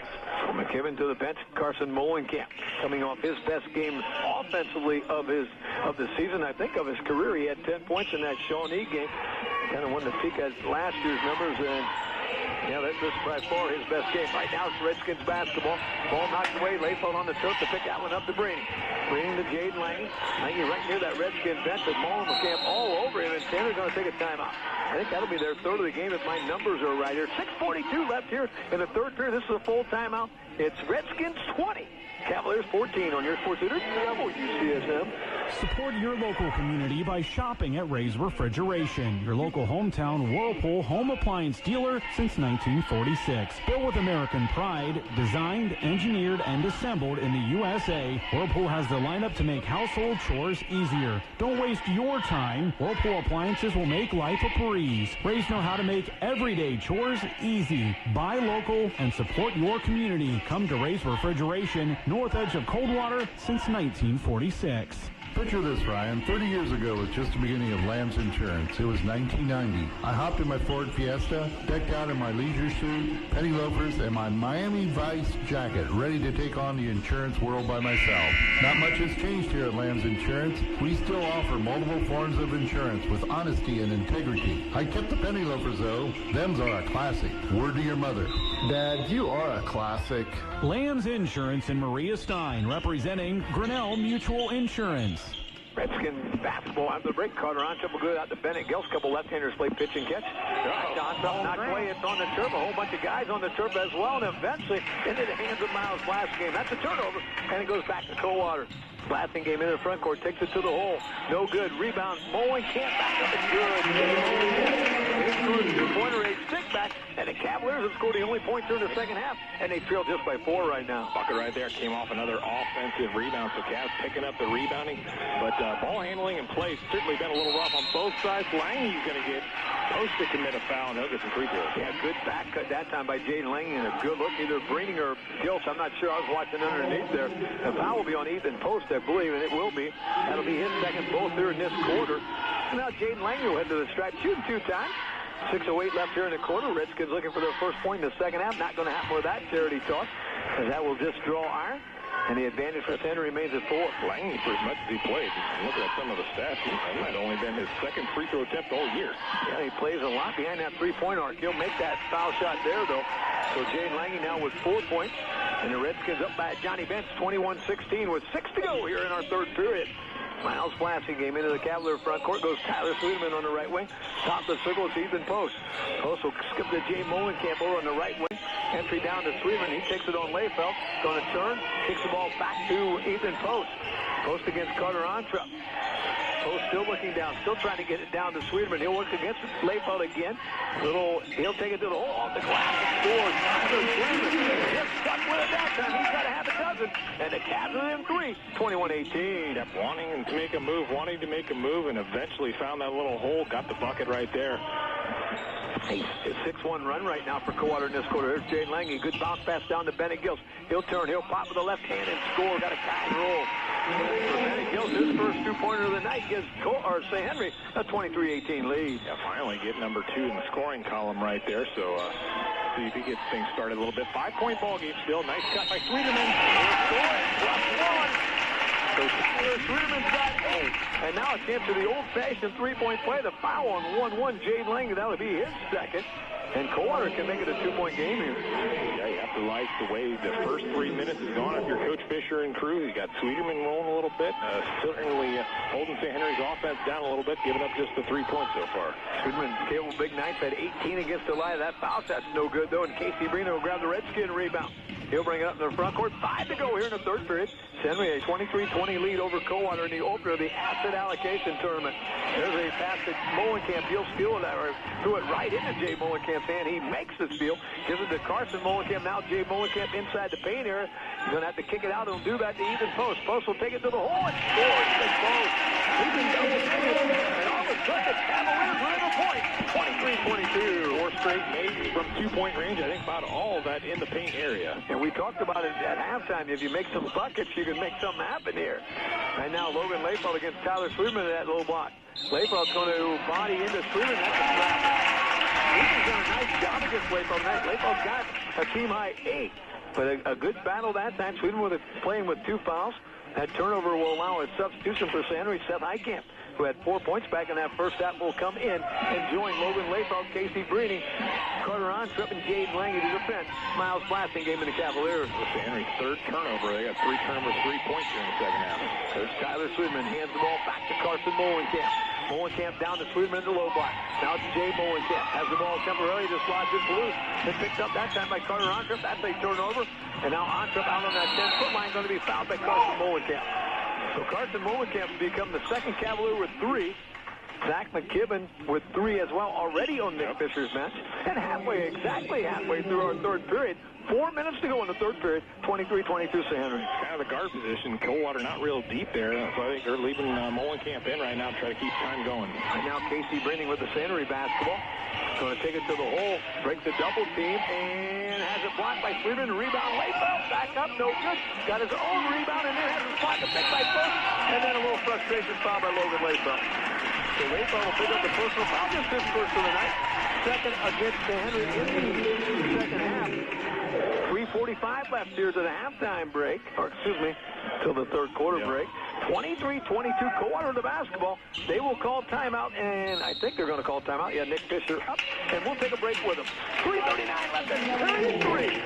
So McKibben to the bench. Carson Molenkamp coming off his best game offensively of the season, I think, of his career. He had 10 points in that Shawnee game. Kind of wanted to peek at last year's numbers, and yeah, this is by far his best game. Right now it's Redskins basketball. Ball knocked away. Layfeld on the tilt to pick that one up to Braining. Braining to Jaden Lange. Lange right near that Redskins bench with Molenkamp all over him, and Sanders going to take a timeout. I think that'll be their third of the game if my numbers are right here. 6:42 left here in the third period. This is a full timeout. It's Redskins 20. Cavaliers 14 on your Sports Leader, WCSM. Support your local community by shopping at Ray's Refrigeration, your local hometown Whirlpool home appliance dealer since 1946. Built with American pride, designed, engineered, and assembled in the USA, Whirlpool has the lineup to make household chores easier. Don't waste your time. Whirlpool appliances will make life a breeze. Rays know how to make everyday chores easy. Buy local and support your community. Come to Ray's Refrigeration, north edge of Coldwater since 1946. Picture this, Ryan. 30 years ago was just the beginning of Lamb's Insurance. It was 1990. I hopped in my Ford Fiesta, decked out in my leisure suit, penny loafers, and my Miami Vice jacket, ready to take on the insurance world by myself. Not much has changed here at Lamb's Insurance. We still offer multiple forms of insurance with honesty and integrity. I kept the penny loafers, though. Them's are a classic. Word to your mother. Dad, you are a classic. Lamb's Insurance and Maria Stein, representing Grinnell Mutual Insurance. Redskins basketball after the break. Carter on triple good out to Bennett. Gels, couple left-handers play pitch and catch. Knocked away. It's on the turf. A whole bunch of guys on the turf as well. And eventually into the hands of Miles Blasting. That's a turnover. And it goes back to Coldwater. Blasting game into the front court. Takes it to the hole. No good. Rebound. Molenkamp back up and good. He scored a two-pointer, a stick back. And the Cavaliers have scored the only points during the second half. And they trail just by 4 right now. Bucket right there came off another offensive rebound. So Cavs picking up the rebounding. But ball handling and play certainly been a little rough on both sides. Lange's going to get supposed to commit a foul, and he'll get some free throws. Yeah, good back cut that time by Jaden Lange, and a good look, either Breening or Gilch. I'm not sure. I was watching underneath there. The foul will be on Ethan Post, I believe, and it will be. That'll be his second both here in this quarter. And now Jaden Lange will head to the stripe, shooting 2 times. 6:08 left here in the quarter. Redskins looking for their first point in the second half. Not going to happen with that charity toss, as that will just draw iron. And the advantage for Tourney remains at 4. Lange, for as much as he played, looking at some of the stats, that might have only been his second free throw attempt all year. Yeah, he plays a lot behind that three-point arc. He'll make that foul shot there, though. So Jaden Lange now with 4 points. And the Redskins up by Johnny Bench, 21-16, with 6 to go here in our third period. Miles Blasting game into the Cavalier front court. Goes Tyler Sweeterman on the right wing. Top of the circle, it's Ethan Post. Post will skip to Jay Molenkamp over on the right wing. Entry down to Sweeterman. He takes it on Layfeld. Going to turn. Kicks the ball back to Ethan Post. Post against Carter Ontrup. Post still looking down. Still trying to get it down to Sweeterman. He'll work against Layfeld again. He'll take it to the hole off the glass. Scores. Sweeterman just stuck with it that time. He's got a half a dozen. And the Cavs are in 3. 21-18. Kept wanting to make a move, and eventually found that little hole. Got the bucket right there. A 6-1 run right now for Coldwater in this quarter. Here's Jaden Lange. Good bounce pass down to Bennett Gills. He'll turn. He'll pop with the left hand and score. Got a tie and roll. For Bennett Gills, his first 2-pointer of the night gives St. Henry a 23-18 lead. Yeah, finally get number 2 in the scoring column right there. So see if he gets things started a little bit. 5-point ball game still. Nice cut by Sweeterman. He'll score it. +1. So Tyler Sweeterman's got 8. And now a chance for the old-fashioned 3-point play. The foul on 1-1. Jaden Lange, that'll be his second. And Coldwater can make it a 2-point game here. Yeah, you have to like the way the first 3 minutes has gone. If you're Coach Fisher and crew, you got Sweeterman rolling a little bit. Certainly holding St. Henry's offense down a little bit, giving up just the 3 points so far. Sweeterman, Cable Big Knights had 18 against Elia. That foul shot's no good, though. And Casey Brino will grab the Redskin rebound. He'll bring it up in the front court. 5 to go here in the third period. St. Henry a 23-20 lead over Coldwater in the opener of the asset allocation tournament. There's a pass to Molenkamp. He'll steal it, or threw it right into Jay Molenkamp's hand. He makes the steal. Gives it to Carson Molenkamp. Now Jay Molenkamp inside the paint area. He's going to have to kick it out. He'll do that to Ethan Post. Post will take it to the hole and scores. Big Post. He's been double-digit. And all of a sudden, the Cavaliers win a point. 23-22. 4 straight made from 2-point range. I think about all of that in the paint area. And we talked about it at halftime. If you make some buckets, you can make something happen here. And now Logan Layfeld against Tyler Sweeterman in that low block. Layfeld's going to body into Sweeterman. That's a trap. Sweeterman's done a nice job against Layfeld. Layfeld's got a team-high 8. But a good battle that time. Sweeterman playing with 2 fouls. That turnover will allow a substitution for St. Henry, Seth Heitkamp, who had 4 points back in that first half, will come in and join Logan Layfeld, Casey Breening, Carter Ontrup, and Jaden Lange to defend. Miles Blasting game in the Cavaliers. St. Henry's 3rd turnover. They got 3 turnovers, 3 points here in the second half. There's Tyler Sweeterman, hands the ball back to Carson Molenkamp. Molenkamp down to Sweeterman in the low block. Now it's Jay Molenkamp. Has the ball temporarily, just lodged it loose. It's picked up that time by Carter Ontrup. That's a turnover. And now Ontrup out on that 10-foot line, going to be fouled by Carson Molenkamp. So Carson Molenkamp will become the second Cavalier with 3. Zach McKibben with 3 as well, already on Nick Fisher's bench. And exactly halfway through our third period, 4 minutes to go in the third period, 23-22 St. Henry. Kind of the guard position. Coldwater not real deep there, so I think they're leaving Molenkamp in right now to try to keep time going. Right now Casey Breening with the St. Henry basketball. Going to take it to the hole, break the double team, and has it blocked by Sweeterman. Rebound, Layfeld, back up, no good. Got his own rebound, and then has his pocket picked by Post, and then a little frustration foul by Logan Layfeld. So Layfeld will pick up the personal foul, just his first of the night. Second against St. Henry in the second half. 3:45 left here to the halftime break, or excuse me, till the third quarter break. 23-22, Coldwater the basketball. They will call timeout, and I think they're going to call timeout. Yeah, Nick Fisher up, and we'll take a break with them. 3:39 left in period 3.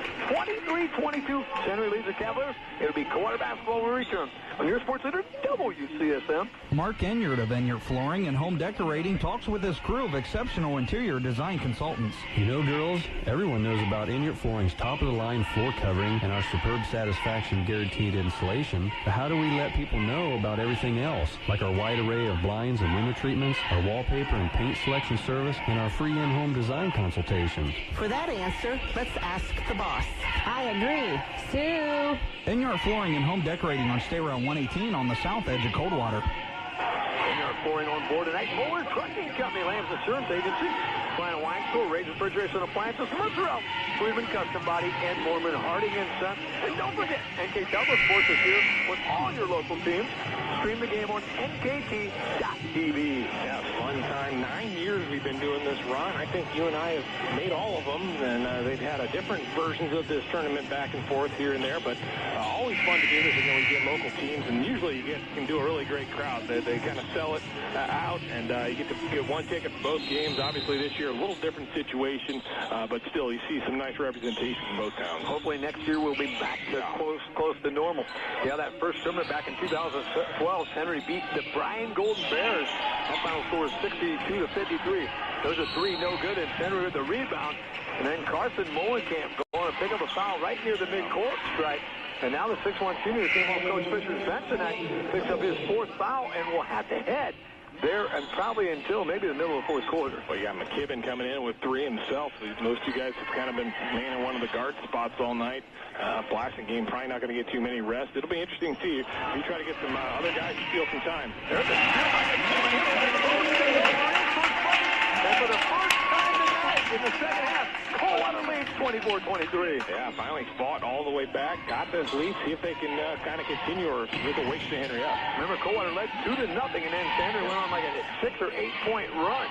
22. Henry leads the Cavaliers. It'll be Coldwater basketball when we return on your sports leader, WCSM. Mark Enyart of Enyart Flooring and Home Decorating talks with his crew of exceptional interior design consultants. You know, girls, everyone knows about Enyart Flooring's top-of-the-line floor covering and our superb satisfaction guaranteed installation. But how do we let people know about everything else, like our wide array of blinds and window treatments, our wallpaper and paint selection service, and our free in-home design consultations? For that answer, let's ask the boss. I agree. Sue. Enyart Flooring and Home Decorating on State Route 118 on the south edge of Coldwater. Enyart Flooring on board tonight. Moeller Trucking Company, Lamb's Insurance Agency, Fine Wine Store, Ray's Refrigeration Appliances, Mercer Elf, Friedman Custom Body, and Mormon Harding & Son. And don't forget, NK Double Sports is here with all your local teams. Stream the game on nkt.tv. Yeah, fun time. 9 years we've been doing this run. I think you and I have made all of them, and they've had different versions of this tournament back and forth here and there, but always fun to do this. You know, you get local teams, and usually you can do a really great crowd. They kind of sell it out, and you get to get one ticket for both games. Obviously, this year, a little different situation, but still, you see some nice representation from both towns. Hopefully next year we'll be back to close to normal. Yeah, that first tournament back in 2012, Henry beat the Bryan Golden Bears. That final score was 62-53. Those are three no good, and Henry with the rebound. And then Carson Molenkamp going to pick up a foul right near the midcourt stripe. And now the 6'1 senior came off Coach Fisher's bench tonight, picks up his fourth foul, and will have to head there and probably until maybe the middle of the fourth quarter. Well, you got McKibben coming in with three himself. Those two guys have kind of been manning one of the guard spots all night. Blasting game, probably not going to get too many rests. It'll be interesting to see if you try to get some other guys to steal some time. There's a steal by and for the first time tonight in the second half, Coldwater leads 24-23. Yeah, finally fought all the way back, got this lead, see if they can kind of continue or with a waste to Henry up. Remember, Coldwater led 2-0, and then Henry went on like a 6 or 8 point run.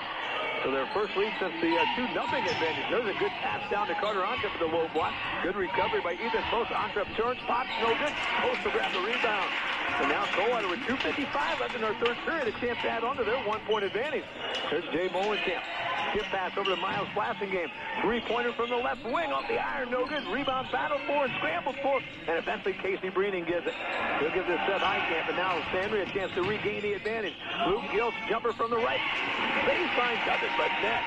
So their first lead since the 2-0 advantage. There's a good pass down to Carter Ontrep at the low block. Good recovery by Ethan Post. Ontrep turns, pops, no good. Post to grab the rebound. And now Coldwater with 2:55 left in our third period. A chance to add on to their 1 point advantage. There's Jay Molenkamp. Skip pass over to Miles Blasingame. Three-pointer from the left wing off the iron. No good. Rebound battle for and scrambled for. And eventually Casey Breening gets it. He'll give this Seth Heitkamp. And now Sandry a chance to regain the advantage. Luke Gills jumper from the right. Baseline doesn't, but net.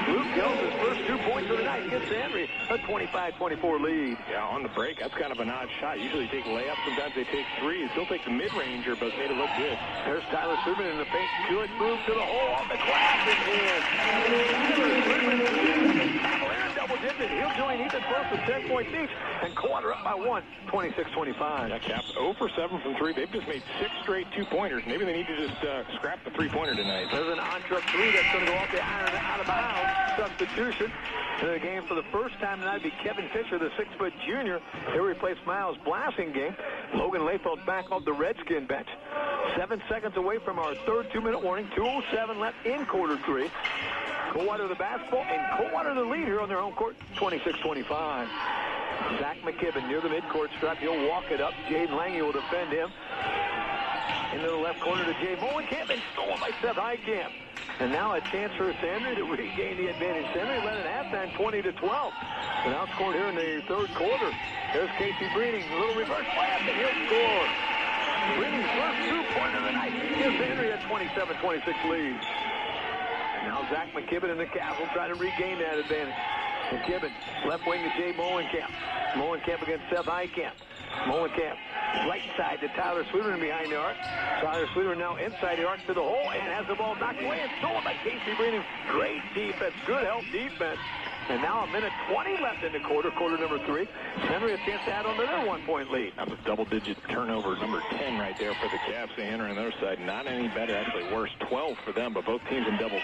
Luke Gills, his first 2 points of the night, gives Sandry a 25-24 lead. Yeah, on the break, that's kind of an odd shot. Usually they take layups. Sometimes they take threes. He'll take the mid-ranger, but made it look good. There's Tyler Suman in the paint. Good move to the hole off the glass and in. Cavaliers double digit. He'll join Ethan Post with 10 points each. And Coldwater up by 1, 26-25. Yeah, Caps 0 for 7 from 3. They've just made 6 straight 2-pointers. Maybe they need to just scrap the 3-pointer tonight. There's an Ontrep 3 that's going to go off the iron out of bounds. Substitution in the game for the first time tonight will be Kevin Fisher, the 6-foot junior. He'll replace Miles Blasingame. Logan Layfeld back off the Redskin bench. 7 seconds away from our third 2-minute warning. 2:07 left in quarter 3. Coldwater the basketball, and Coldwater the lead here on their home court, 26-25. Zach McKibben near the midcourt stripe. He'll walk it up. Jaden Lange will defend him. Into the left corner to Jay Molenkamp, and stolen by Seth Heitkamp. And now a chance for Sandry to regain the advantage. Sandry led at halftime 20-12. And outscored here in the third quarter. There's Casey Breening. A little reverse layup, and he'll score. Breening's first 2-pointer of the night gives Sandry a 27-26 lead. And now Zach McKibben and the Cavs will try to regain that advantage. McKibben, left wing to Jay Molenkamp. Molenkamp against Seth Heitkamp. Molenkamp, right side to Tyler Sweeterman behind the arc. Tyler Sweeterman now inside the arc to the hole and has the ball knocked away and stolen by Casey Breening. Great defense, good help defense. And now a minute 20 left in the quarter number 3. Henry a chance to add on to their 1 point lead. That was double-digit turnover, number 10 right there for the Cavs. Henry on their side, not any better, actually worse. 12 for them, but both teams in double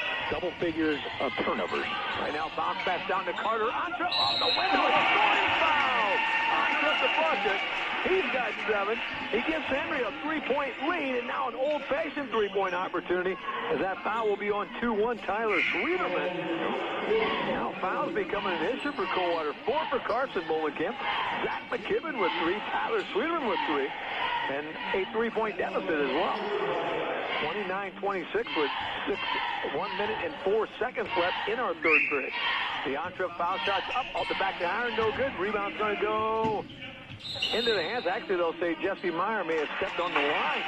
figures of turnovers. Right now, bounce pass down to Carter. Ontrep off the window, a scoring foul. Ontrep the bucket. He's got 7. He gives Henry a 3-point lead, and now an old-fashioned 3-point opportunity as that foul will be on 2-1 Tyler Sweeterman. Now fouls becoming an issue for Coldwater. 4 for Carson Molenkamp. Zach McKibben with 3. Tyler Sweeterman with 3. And a 3-point deficit as well. 29-26 with 1 minute and 4 seconds left in our third period. The on-trip foul shot's up off the back of the iron, no good. Rebound's going to go into the hands. Actually, they'll say Jesse Meyer may have stepped on the line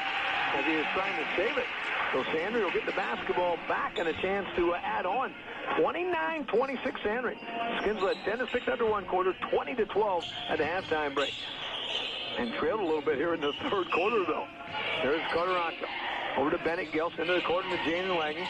as he was trying to save it. So Sandry will get the basketball back and a chance to add on. 29-26 Sandry. Skins led 10-6 after one quarter, 20-12 at the halftime break. And trailed a little bit here in the third quarter, though. There's Carteronto. Over to Bennett Gills, into the court to Jaden Lange.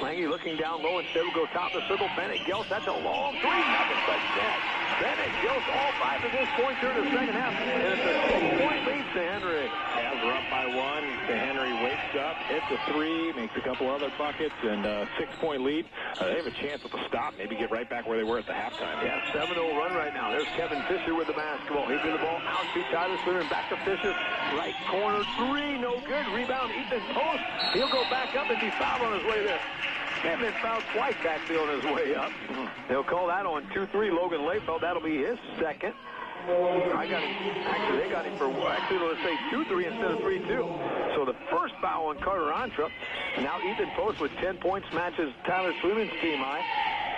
Lange looking down low, instead will go top of the circle. Bennett Gills, that's a long three, nothing but net. Bennett Gills, all 5 of his points here in the second half. And it's a 6-point lead to Henry. Cavs are up by 1. Henry wakes up, hits a 3, makes a couple other buckets, and a 6-point lead. They have a chance with the stop, maybe get right back where they were at the halftime. Yeah, 7-0 run right now. There's Kevin Fisher with the basketball. He gets the ball out to Tyler Sliver, back to Fisher. Right corner, 3, no good. Rebound, Ethan Post. He'll go back up and be fouled on his way there. And been fouled twice backfield on his way up. They'll call that on 2-3. Logan Layfeld, that'll be his second. I got him. Actually, they got him for, let's say 2-3 instead of 3-2. So the first foul on Carter Ontrop. Now Ethan Post with 10 points matches Tyler Swimming's team high.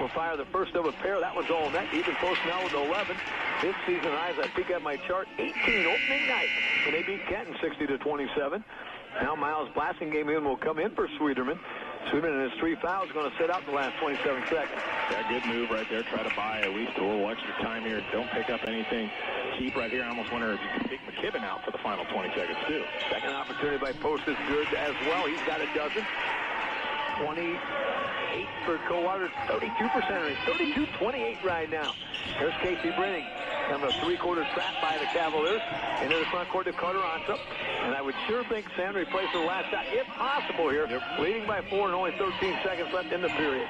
Will fire the first of a pair. That was all net. Ethan Post now with 11. His season high, as I peek at my chart, 18 opening night. And they beat Kenton 60-27. Now Miles Blasingame will come in for Sweeterman. Sweeterman in his 3 fouls going to sit out the last 27 seconds. Yeah, good move right there. Try to buy at least a little extra time here. Don't pick up anything cheap right here. I almost wonder if you can take McKibben out for the final 20 seconds, too. Second opportunity by Post is good as well. He's got a dozen. 28 for Coldwater, 32%. 32-28 right now. There's Casey Brenning. Kind of a 3-quarter trap by the Cavaliers. Into the front court to Carter Ontrop. And I would sure think Sandry plays for the last shot, if possible here. Yep. Leading by 4 and only 13 seconds left in the period.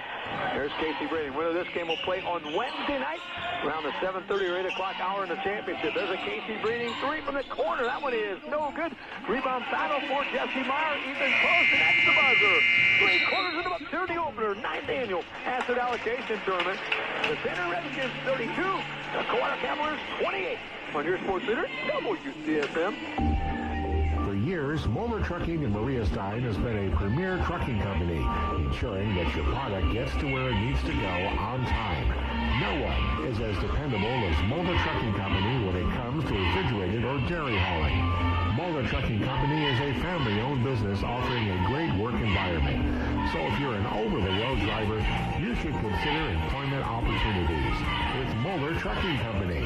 There's Casey Brenning. Winner of this game will play on Wednesday night around the 7:30 or 8 o'clock hour in the championship. There's a Casey Brenning 3 from the corner. That one is no good. Rebound battle for Jesse Meyer. Ethan Post, and that's the buzzer. 3 quarters of the Bucks here in the opener. 9th annual asset allocation tournament. The Center Redskins 32. The Coldwater Cavaliers 28. On your sports leader, WCSM. For years, Moeller Trucking in Maria Stein has been a premier trucking company, ensuring that your product gets to where it needs to go on time. No one is as dependable as Moeller Trucking Company when it comes to refrigerated or dairy hauling. Moeller Trucking Company is a family-owned business offering a great work environment. So if you're an over-the-road driver, you should consider employment opportunities with Moeller Trucking Company.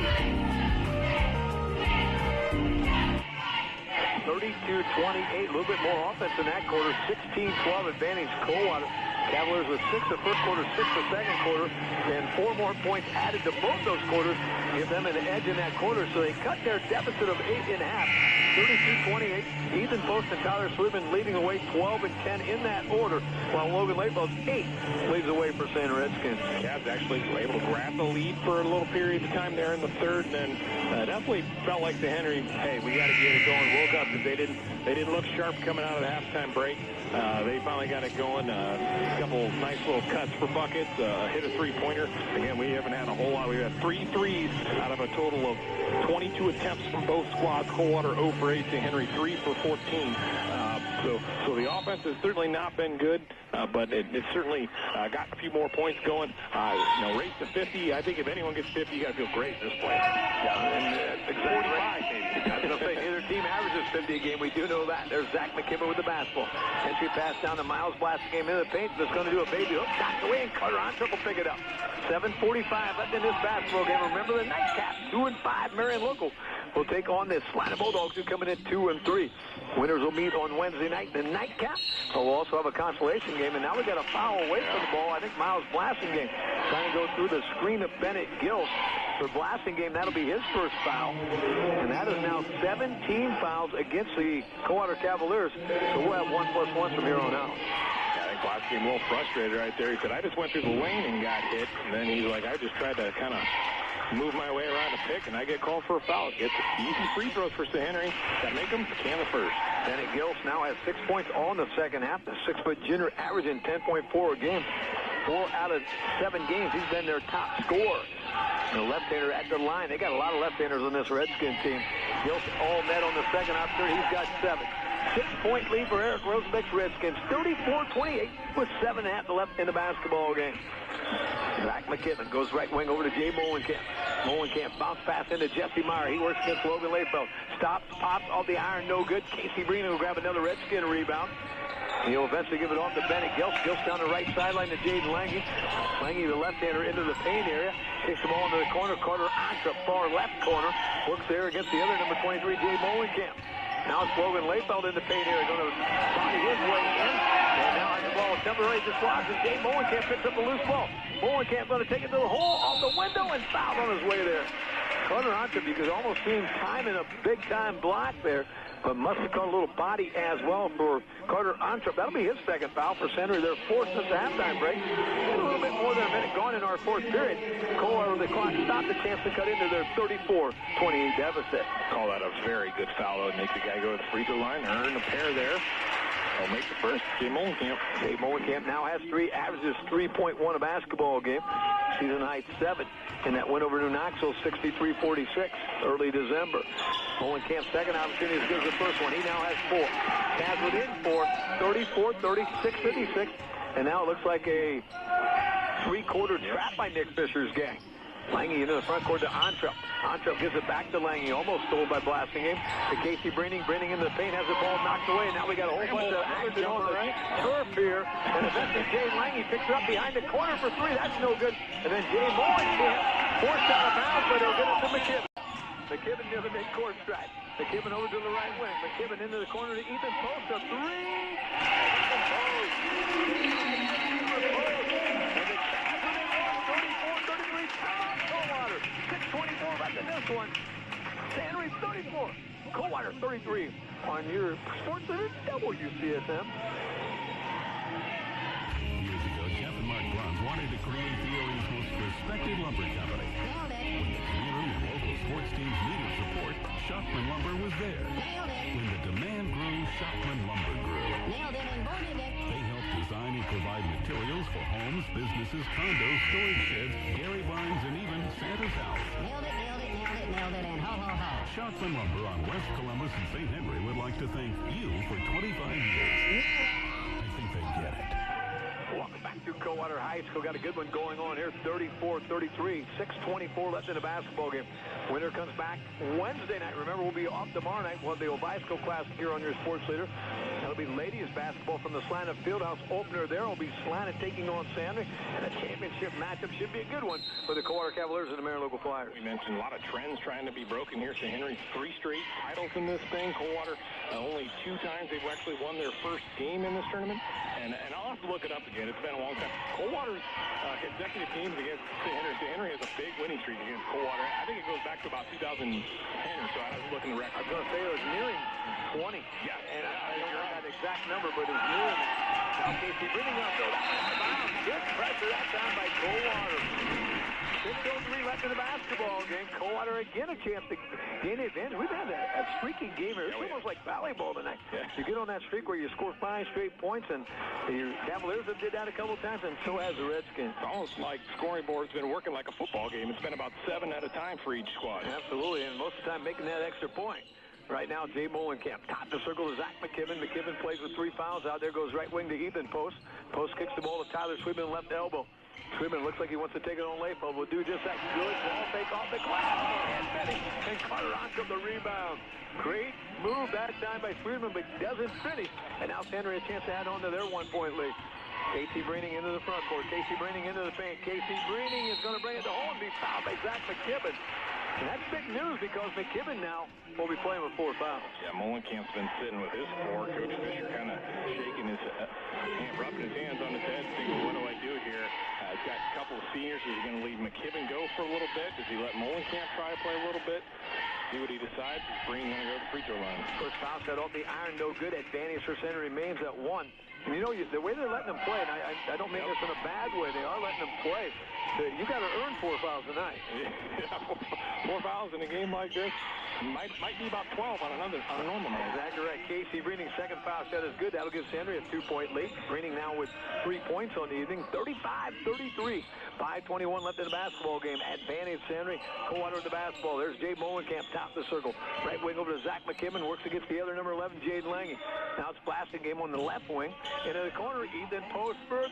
32-28, a little bit more offense in that quarter. 16-12 advantage Coldwater. Cavaliers with 6 the first quarter, 6 the second quarter, and 4 more points added to both those quarters give them an edge in that quarter. So they cut their deficit of 8 in half. 32-28. Ethan Post and Tyler Swidman leading away 12 and 10 in that order, while Logan Layfeld's 8 leads away for Center Redskins. Cavs actually were able to grab the lead for a little period of time there in the third, and then definitely felt like the Henry, hey, we got to get it going. Woke up because they didn't look sharp coming out of the halftime break. They finally got it going. A couple nice little cuts for buckets. Hit a 3-pointer. Again, we haven't had a whole lot. We've had 3 threes out of a total of 22 attempts from both squads. Coldwater 0 for 8 to Henry 3 for 14. So the offense has certainly not been good, but it certainly got a few more points going. Race to 50. I think if anyone gets 50, you got to feel great in this play. Yeah, and 45 maybe. I was going to say, neither team averages 50 a game. We do know that. There's Zach McKibben with the basketball. Entry pass down to Miles Blasingame into the paint. That's going to do a baby hook. Knocked away, and Carter Ontrop will pick it up. 7:45 left in this basketball game. Remember the nightcap. 2 and 5. Marion Local will take on the Slina Bulldogs, who come in at 2 and 3. Winners will meet on Wednesday night. The nightcap. We'll also have a consolation game. And now we got a foul away from the ball. I think Miles Blasingame trying to go through the screen of Bennett Gills. For Blasingame, that'll be his first foul. And that is now 17 fouls against the Coldwater Cavaliers. So we'll have 1+1 from here on out. I think Blasingame a little frustrated right there. He said, I just went through the lane and got hit. And then he's like, I just tried to kind of move my way around the pick, and I get called for a foul. Gets easy free throws for Sir Henry. Got to make them. Can the first. Bennett Gills now has 6 points all in the second half. The 6-foot junior averaging 10.4 a game. 4 out of 7 games, he's been their top scorer. The left-hander at the line. They got a lot of left-handers on this Redskin team. Gills all net on the second opportunity. He's got 7. 6-point lead for Eric Rosenbeck's Redskins. 34-28 with 7.5 left in the basketball game. Zach McKibben goes right wing over to Jay Molenkamp. Molenkamp bounce pass into Jesse Meyer. He works against Logan Layfeld. Stops, pops off the iron, no good. Casey Breen will grab another Redskin rebound. He'll eventually give it off to Benny Gilch. Gilch down the right sideline to Jaden Lange. Lange, the left-hander, into the paint area. Takes the ball into the corner. Carter Ontra, far left corner. Works there against the other number 23, Jay Molenkamp. Now it's Logan Layfeld in the paint area. Going to body his way in. And now has the ball temporarily dislodged. And Jay Molenkamp picks up a loose ball. Molenkamp going to take it to the hole, off the window, and fouled on his way there. Carter Ontra, you could almost see him timing a big-time block there. But must have caught a little body as well for Carter Ontra. That'll be his second foul for Henry. They're fourth since the halftime break. A little bit more than a minute gone in our fourth period. Coldwater, the clock stopped, a chance to cut into their 34-28 deficit. Call that a very good foul, though. Make the guy go to the free throw line, earn a pair there. I'll make the first. Jay Molenkamp. Jay Molenkamp now has averages 3.1 a basketball game. Season high 7. And that win over New Knoxville, 63-46, early December. Molenkamp's second opportunity is good as the first one. He now has 4. Cavs within 4, 34-36, 56. And now it looks like a three-quarter trap by Nick Fisher's gang. Lange into the front court to Ontra. Ontra gives it back to Lange, almost stole by blasting him. To Casey Breening. Breening into the paint, has the ball knocked away. Now we got a whole bunch of action on the turf here. And eventually Jay Lange picks it up behind the corner for 3. That's no good. And then Jay Molenkamp forced out of bounds, but he'll get it to McKibben. McKibben near the mid-court stripe. McKibben over to the right wing. McKibben into the corner to Ethan Post. A 3. Ethan Post. Coldwater, 6:24 left in this one. Henry 34. Coldwater 33 on your Sports Center WCSM. Years ago, Jeff and Mark Bruns wanted to create the area's most respected lumber company. When the community and local sports teams needed support, Shockman Lumber was there. When the demand grew, Shockman Lumber grew. They helped design and provide materials for homes, businesses, condos, storage sheds, dairy barns, and even Santa's house. Nailed it, and ho, ho, ho. Shockman Lumber on West Columbus and St. Henry would like to thank you for 25 years. I think they get it. Welcome back to Coldwater High School. Got a good one going on here. 34-33. 6:24 left in the basketball game. Winner comes back Wednesday night. Remember, we'll be off tomorrow night. We'll have the Obisco Classic here on your sports leader. That'll be ladies basketball from the Slana Fieldhouse opener there. Will be Slana taking on Sandry. And a championship matchup should be a good one for the Coldwater Cavaliers and the Marion Local Flyers. We mentioned a lot of trends trying to be broken here. St. Henry, 3 straight titles in this thing. Coldwater, only 2 times they've actually won their first game in this tournament. And I'll have to look it up again. It's been a long time. Coldwater's consecutive games against St. Henry. St. Henry has a big winning streak against Coldwater. I think it goes back to about 2010 or so. I was looking at the record. I was going to say it was nearing 20. Yeah. And I don't know that exact number, but it's nearing that. Now Casey Breening up there. That went out of bounds. Good pressure that time by Coldwater. 6:03 left in the basketball game. Coldwater again a chance to gain the advantage. We've had a streaky game here. It's almost like volleyball tonight. Yeah. You get on that streak where you score 5 straight points, and the Cavaliers have did that a couple times, and so has the Redskins. It's almost like scoring board's been working like a football game. It's been about 7 at a time for each squad. Absolutely, and most of the time making that extra point. Right now, Jay Molenkamp. Top the circle to Zach McKibben. McKibben plays with 3 fouls out there. Goes right wing to Ethan Post. Post kicks the ball to Tyler Sweetman, left elbow. Sweetman looks like he wants to take it on Layfeld. Will do just that. Good ball fake off the glass. And Benny. And Carter Ontra the rebound. Great move that time by Sweetman, but doesn't finish. And now Henry a chance to add on to their 1-point lead. Casey Breening into the front court. Casey Breening into the paint. Casey Breening is going to bring it to home and be fouled by Zach McKibben. And that's big news because McKibben now will be playing with 4 fouls. Yeah, Molenkamp's been sitting with his 4. Coach Fisher kind of shaking his hand, rubbing his hands on his head, thinking, what do I do here? He's got a couple of seniors. Is he going to leave McKibben go for a little bit? Does he let Molenkamp try to play a little bit? See what he decides. Is Breen going to go to the free throw line? First foul set off the iron, no good. Advantage for Center remains at 1. And you know, the way they're letting them play, and I don't mean this in a bad way, they are letting them play. So you got to earn 4 fouls tonight. Yeah, 4 fouls in a game like this might be about 12 on a normal night. Exactly right. Casey Breening's second foul shot is good. That'll give Henry a 2-point lead. Breening now with 3 points on the evening. 35-33. 5:21 left in the basketball game. Advantage Henry. Coldwater with the basketball. There's Jay Molenkamp, top of the circle. Right wing over to Zach McKibben. Works against the other number 11, Jaden Lange. Now it's blasting game on the left wing. Into the corner. Ethan Post for 3.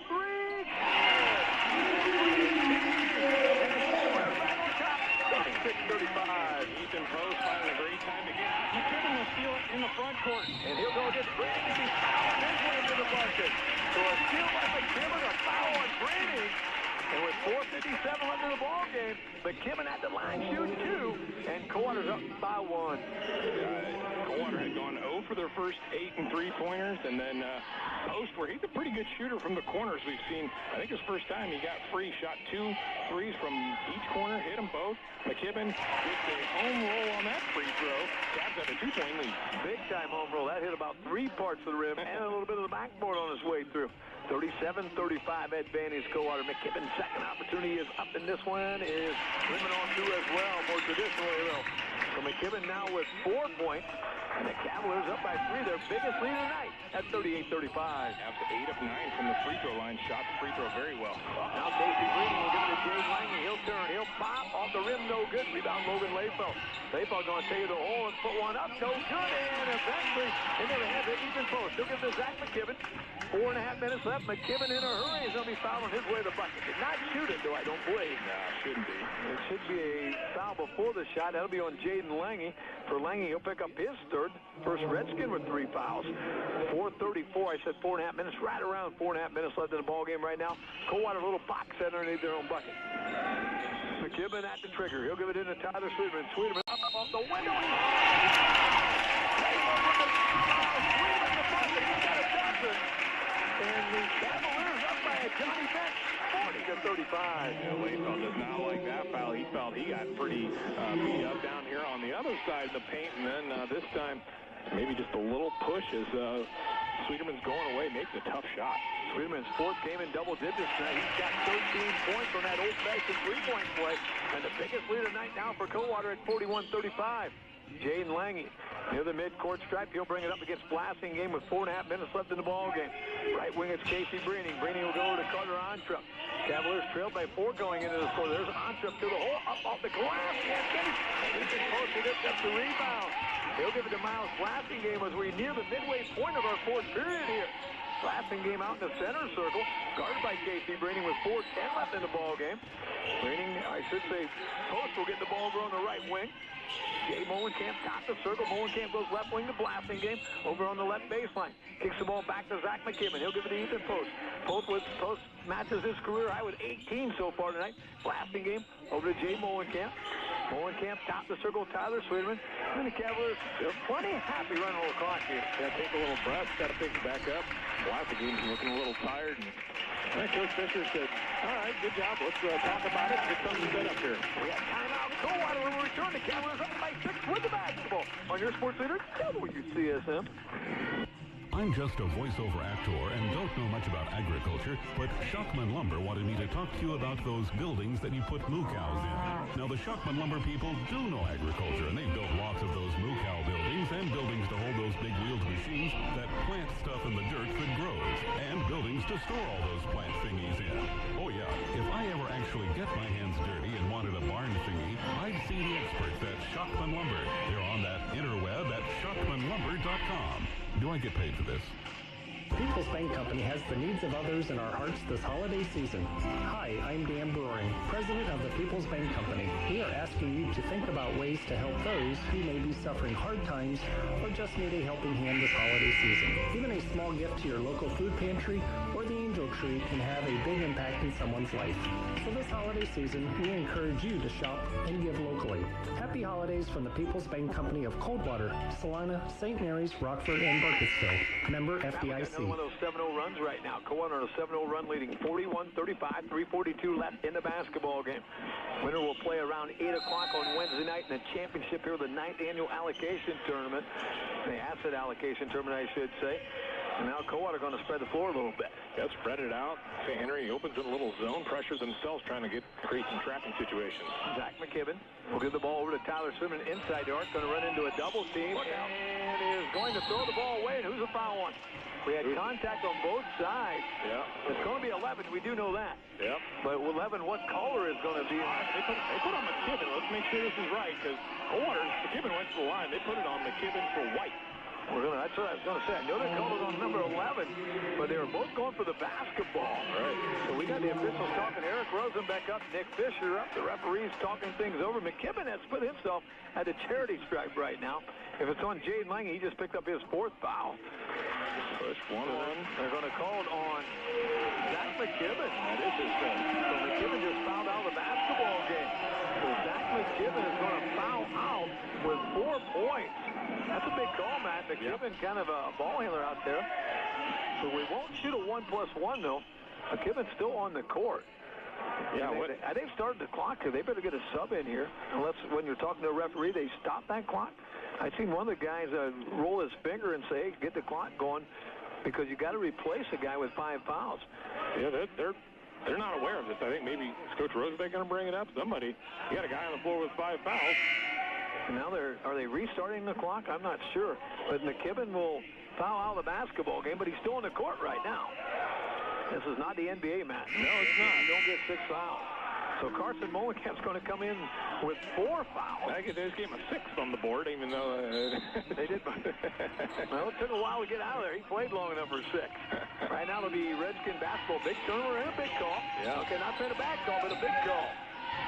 Ethan Post finding a great time to get McKibben will steal it in the front court. And he'll go against Branding. He's fouled his way into the bucket. So a steal by McKibben, a foul on Branding. And with 4:57 left in the ball game, McKibben at the line shooting 2, and Coldwater's up by 1. Coldwater had gone 0 for their first 8 and 3-pointers, and then Post, where he's a pretty good shooter from the corners we've seen. I think his first time he got free, shot 2 threes from each corner, hit them both. McKibben gets a home roll on that free throw. Cavs have a 2-point lead. Big time home roll. That hit about 3 parts of the rim and a little bit of the backboard on his way through. 37-35 advantage Coldwater. McKibben's second opportunity is up, and this one is limit on 2 as well, more traditionally though. So McKibben now with 4 points, and the Cavaliers up by 3, their biggest lead of the night at 38-35. Cavs 8 of 9 from the free throw line, shot the free throw very well. Now Casey Green will give it to Jay Lange. He'll turn, he'll pop off the rim, no good. Rebound Logan Layfeld. Layfeld going to take it to the hole and put one up, no good, and eventually into the hands of Ethan Post. He'll give it to Zach McKibben. 4.5 minutes left. McKibben in a hurry is going to be fouled on his way to the bucket. Did not shoot it, though, I don't believe. No, shouldn't be. It should be a foul before the shot. That'll be on Jaden Lange. For Lange, he'll pick up his third. First Redskin with 3 fouls. 4:34, I said 4.5 minutes. Right around 4.5 minutes left in the ball game right now. Coldwater, a little box set underneath their own bucket. McKibben at the trigger. He'll give it in to Tyler Sweeterman. Sweeterman up off the window. Sweeterman the bucket. He's got a dozen. And the Cavaliers up by a Johnny Bench, 40-35. Layfeld does not like that foul. He felt he got pretty beat up down here on the other side of the paint, and then this time maybe just a little push as Sweeterman's going away, makes a tough shot. Sweeterman's 4th game in double digits tonight. He's got 13 points on that old-fashioned 3-point play, and the biggest lead of the night now for Coldwater at 41-35. Jaden Lange near the midcourt stripe. He'll bring it up against Blasting game with 4.5 minutes left in the ball game. Right wing, it's Casey Breening. Breening will go over to Carter Ontrup. Cavaliers trailed by 4 going into the score. There's Ontrup to the hole, up off the glass. And Ethan Post will lift up the rebound. He'll give it to Miles. Blasting game as we near the midway point of our 4th period here. Blasting game out in the center circle, guarded by Casey Breening with 4:10 left in the ball game. Breening, I should say, Post will get the ball over on the right wing. Jay Molenkamp top the circle. Molenkamp goes left wing to Blasting game over on the left baseline. Kicks the ball back to Zach McKibben. He'll give it to Ethan Post. Post matches his career high with 18 so far tonight. Blasting game over to Jay Molenkamp. Molenkamp top the circle. Tyler Sweeterman. And the Cavaliers, they're plenty happy running a little clock here. Got to take a little breath. Got to pick it back up. Blasting game's looking a little tired. And Coach Fisher said, all right, good job. Let's talk about it. Get something set up here. We got timeout. Coldwater will return. The Cavaliers up by 6 with the basketball. On your sports leader, WCSM. I'm just a voiceover actor and don't know much about agriculture, but Shockman Lumber wanted me to talk to you about those buildings that you put moo cows in. Now, the Shockman Lumber people do know agriculture, and they've built lots of those moo cow buildings and buildings to hold those big wheeled machines that plant stuff in the dirt that grows, and buildings to store all those plant thingies in. Oh, yeah, if I ever actually get my hands dirty and wanted a barn thingy, I'd see the experts at Shockman Lumber. They're on that interweb at shockmanlumber.com. Do I get paid for this? People's Bank Company has the needs of others in our hearts this holiday season. Hi, I'm Dan Brewing, president of the People's Bank Company. We are asking you to think about ways to help those who may be suffering hard times or just need a helping hand this holiday season. Even a small gift to your local food pantry or the Angel Tree can have a big impact in someone's life. So this holiday season, we encourage you to shop and give locally. Happy holidays from the People's Bank Company of Coldwater, Salina, St. Mary's, Rockford, and Burkittsville. Member FDIC. One of those 7-0 runs right now. Coldwater on a 7-0 run leading 41-35, 3:42 left in the basketball game. Winner will play around 8 o'clock on Wednesday night in the championship here, the 9th annual allocation tournament. The asset allocation tournament, I should say. And now Coldwater going to spread the floor a little bit. Yeah, spread it out. St. Henry opens in a little zone pressure themselves, trying to create some trapping situations. Zach McKibben will give the ball over to Tyler Swimmon inside the arc, going to run into a double team, and is going to throw the ball away. And who's the foul on? We had contact on both sides. Yeah. It's going to be 11. We do know that. Yep. But 11, what color is going to be on? They put on McKibben. Let's make sure this is right, because McKibben went to the line. They put it on McKibben for white. That's what I was going to say. I know they called it on number 11, but they were both going for the basketball. Right. So we got the officials talking. Eric Rosenbeck up, Nick Fisher up. The referees talking things over. McKibben has put himself at the charity stripe right now. If it's on Jaden Lange, he just picked up his 4th foul. First one. They're going to call it on Zach McKibben. This is so McKibben just fouled out of the basketball game. So Zach McKibben is going to foul out with 4 points. That's a big call, Matt. McKibben kind of a ball handler out there. So we won't shoot a 1+1, though. McKibben's still on the court. Yeah, they've started the clock here. They better get a sub in here. Unless when you're talking to a referee, they stop that clock. I've seen one of the guys roll his finger and say, hey, get the clock going, because you got to replace a guy with 5 fouls. Yeah, they're not aware of this. I think maybe is Coach Rosenbeck going to bring it up? Somebody. You got a guy on the floor with 5 fouls. And now are they restarting the clock? I'm not sure. But McKibben will foul out of the basketball game, but he's still on the court right now. This is not the NBA match. No, it's not. You don't get 6 fouls. So Carson Molenkamp's going to come in with 4 fouls. I guess they just gave him a 6th on the board, even though they did. Well, it took a while to get out of there. He played long enough for 6. Right now it'll be Redskin basketball. Big turnover and a big call. Yeah. Okay, not saying a bad call, but a big call.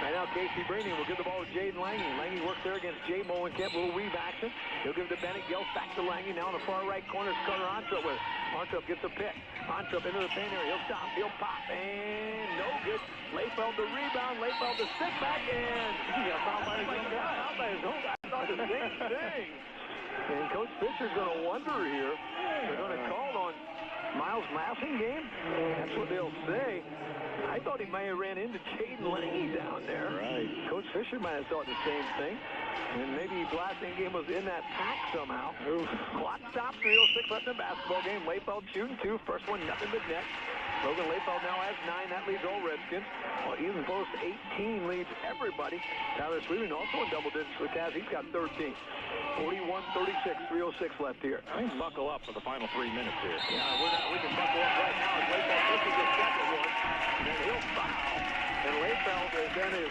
Right now, Casey Brady will give the ball to Jaden Lange. Lange works there against Jay Molenkamp. A little weave action. He'll give it to Bennett. Gels back to Lange. Now in the far right corner is Carter Ontrup with it. Ontrup gets a pick. Ontrup into the paint area. He'll stop. He'll pop. And no good. Layfeld the rebound. Layfeld the stick back. And he got fouled by his own guy. Fouled by his own guy. I thought the same thing. And Coach Fisher's going to wonder here. They're going to call it on Miles Massingame. That's what they'll say. I thought he may have ran into Jaden Lange down there. Right. Coach Fisher might have thought the same thing. And maybe Massingame was in that pack somehow. Clock stops, 3:06 left in the basketball game. Layfeld shooting 2. First one, nothing but net. Logan Layfeld now has 9. That leads all Redskins. Well, Ethan Post, 18, leads everybody. Tyler Sweetman also in double digits for the Cavs. He's got 13. 41-36, 3:06 left here. I think buckle up for the final 3 minutes here. Yeah, we can buckle up right now as Layfeld pushes the second one. And then he'll foul. And Layfeld then is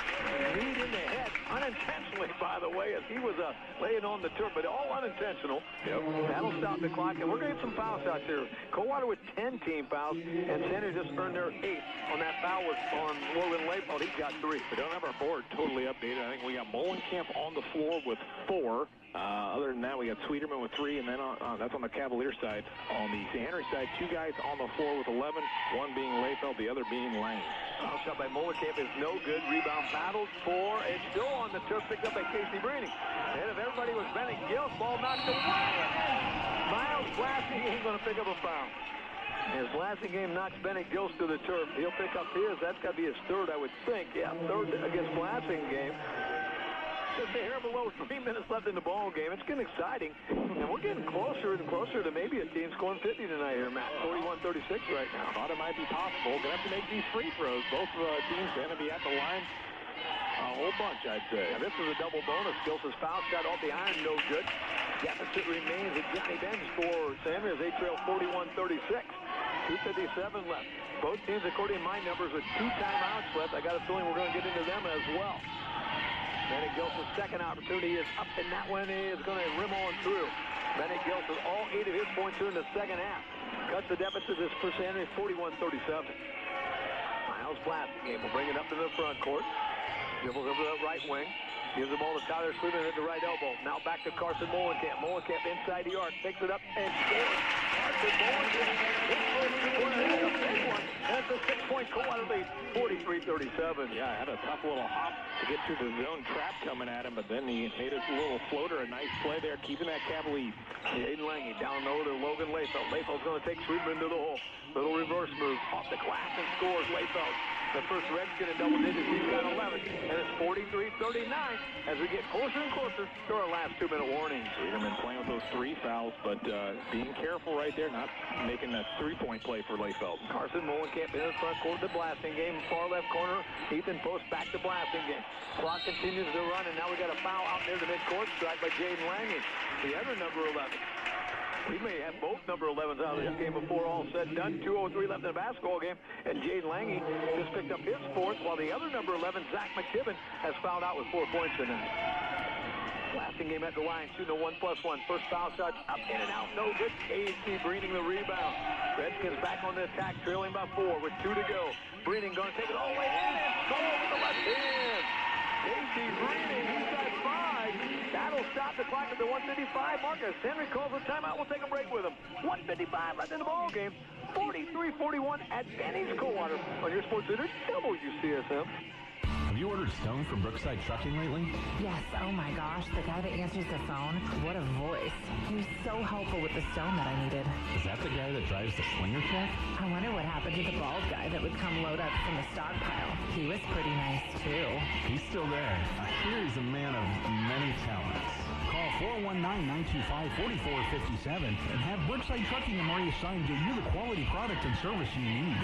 kneed in the head, unintentionally, by the way, as he was laying on the turf, but all unintentional. Yep. That'll stop the clock, and we're going to get some foul shots here. Coldwater with 10 team fouls, and Sanders just earned their 8th on that foul was on Logan Layfeld. He's got 3. We don't have our board totally updated. I think we got Molenkamp on the floor with 4. Other than that, we got Sweeterman with 3, and then that's on the Cavaliers side. On the St. Henry side, 2 guys on the floor with 11, one being Layfeld, the other being Lange. Foul shot by Molenkamp is no good. Rebound battled for. It's still on the turf, picked up by Casey Brady. Ahead of everybody was Bennett Gills. Ball knocked away. Miles Blassingame going to pick up a foul. As Blassingame knocks Bennett Gills to the turf, he'll pick up his. That's got to be his 3rd, I would think. Yeah, 3rd against Blassingame. Just a hair below 3 minutes left in the ball game. It's getting exciting, and we're getting closer and closer to maybe a team scoring 50 tonight here, Matt. 41-36 right now. Thought it might be possible. Gonna have to make these free throws. Both teams gonna be at the line a whole bunch, I'd say. Now, this is a double bonus. Gills' foul shot off the iron, no good. Deficit remains at Johnny Bench for Sanders. They trail 41-36. 2:57 left. Both teams, according to my numbers, with 2 timeouts left. I got a feeling we're going to get into them as well. Bennett Gills' second opportunity is up, and that one is going to rim on through. Bennett Gills with all 8 of his points here in the second half. Cuts the deficit this for Sanders, 41-37. Miles Blassingame will bring it up to the front court. Dribbles over the right wing. Gives the ball to Tyler Sweetman at the right elbow. Now back to Carson Molenkamp. Molenkamp inside the arc. Picks it up and scores. Carson Molenkamp. His first 2-pointer. That's a big one. That's a 6-point Coldwater lead. 43-37. Yeah, had a tough little hop to get through the zone trap coming at him, but then he made his little floater. A nice play there, keeping that Cav lead. Jaden Lange down low to Logan Layfeld. Layfeld's going to take Sweetman to the hole. Little reverse move. Off the glass and scores Layfeld. The first Redskin in double digits. He's got 11. And it's 43-39 as we get closer and closer to our last 2-minute warning. Sweeterman playing with those 3 fouls, but being careful right there, not making that 3-point play for Layfeld. Carson Molenkamp in the front court to Blassingame. Far left corner. Ethan Post back to Blassingame. Clock continues to run, and now we got a foul out near the midcourt. Strike by Jaden Lange, the other number 11. We may have both number 11s out of this game before all said and done. 2:03 left in the basketball game, and Jaden Lange just picked up his 4th, while the other number 11, Zach McKibben, has fouled out with 4 points tonight. Blasting game at the line, shooting a 1+1. First foul shot up, in and out, no good. Casey Breeding the rebound. Redskins back on the attack, trailing by 4 with 2 to go. Breeding going to take it all the way in and score with the left hand. Casey Breeding, he's got 5. That'll stop the clock at the 1:55 mark as Henry calls a timeout. We'll take a break with him. 1:55 left in the ball game. 43-41 at Benny's Coldwater on your sports leader, WCSM. Have you ordered stone from Brookside Trucking lately? Yes, oh my gosh, the guy that answers the phone, what a voice. He was so helpful with the stone that I needed. Is that the guy that drives the slinger truck? I wonder what happened to the bald guy that would come load up from the stockpile. He was pretty nice, too. He's still there. I hear he's a man of many talents. Call 419-925-4457 and have Brookside Trucking in Maria Stein get you the quality product and service you need.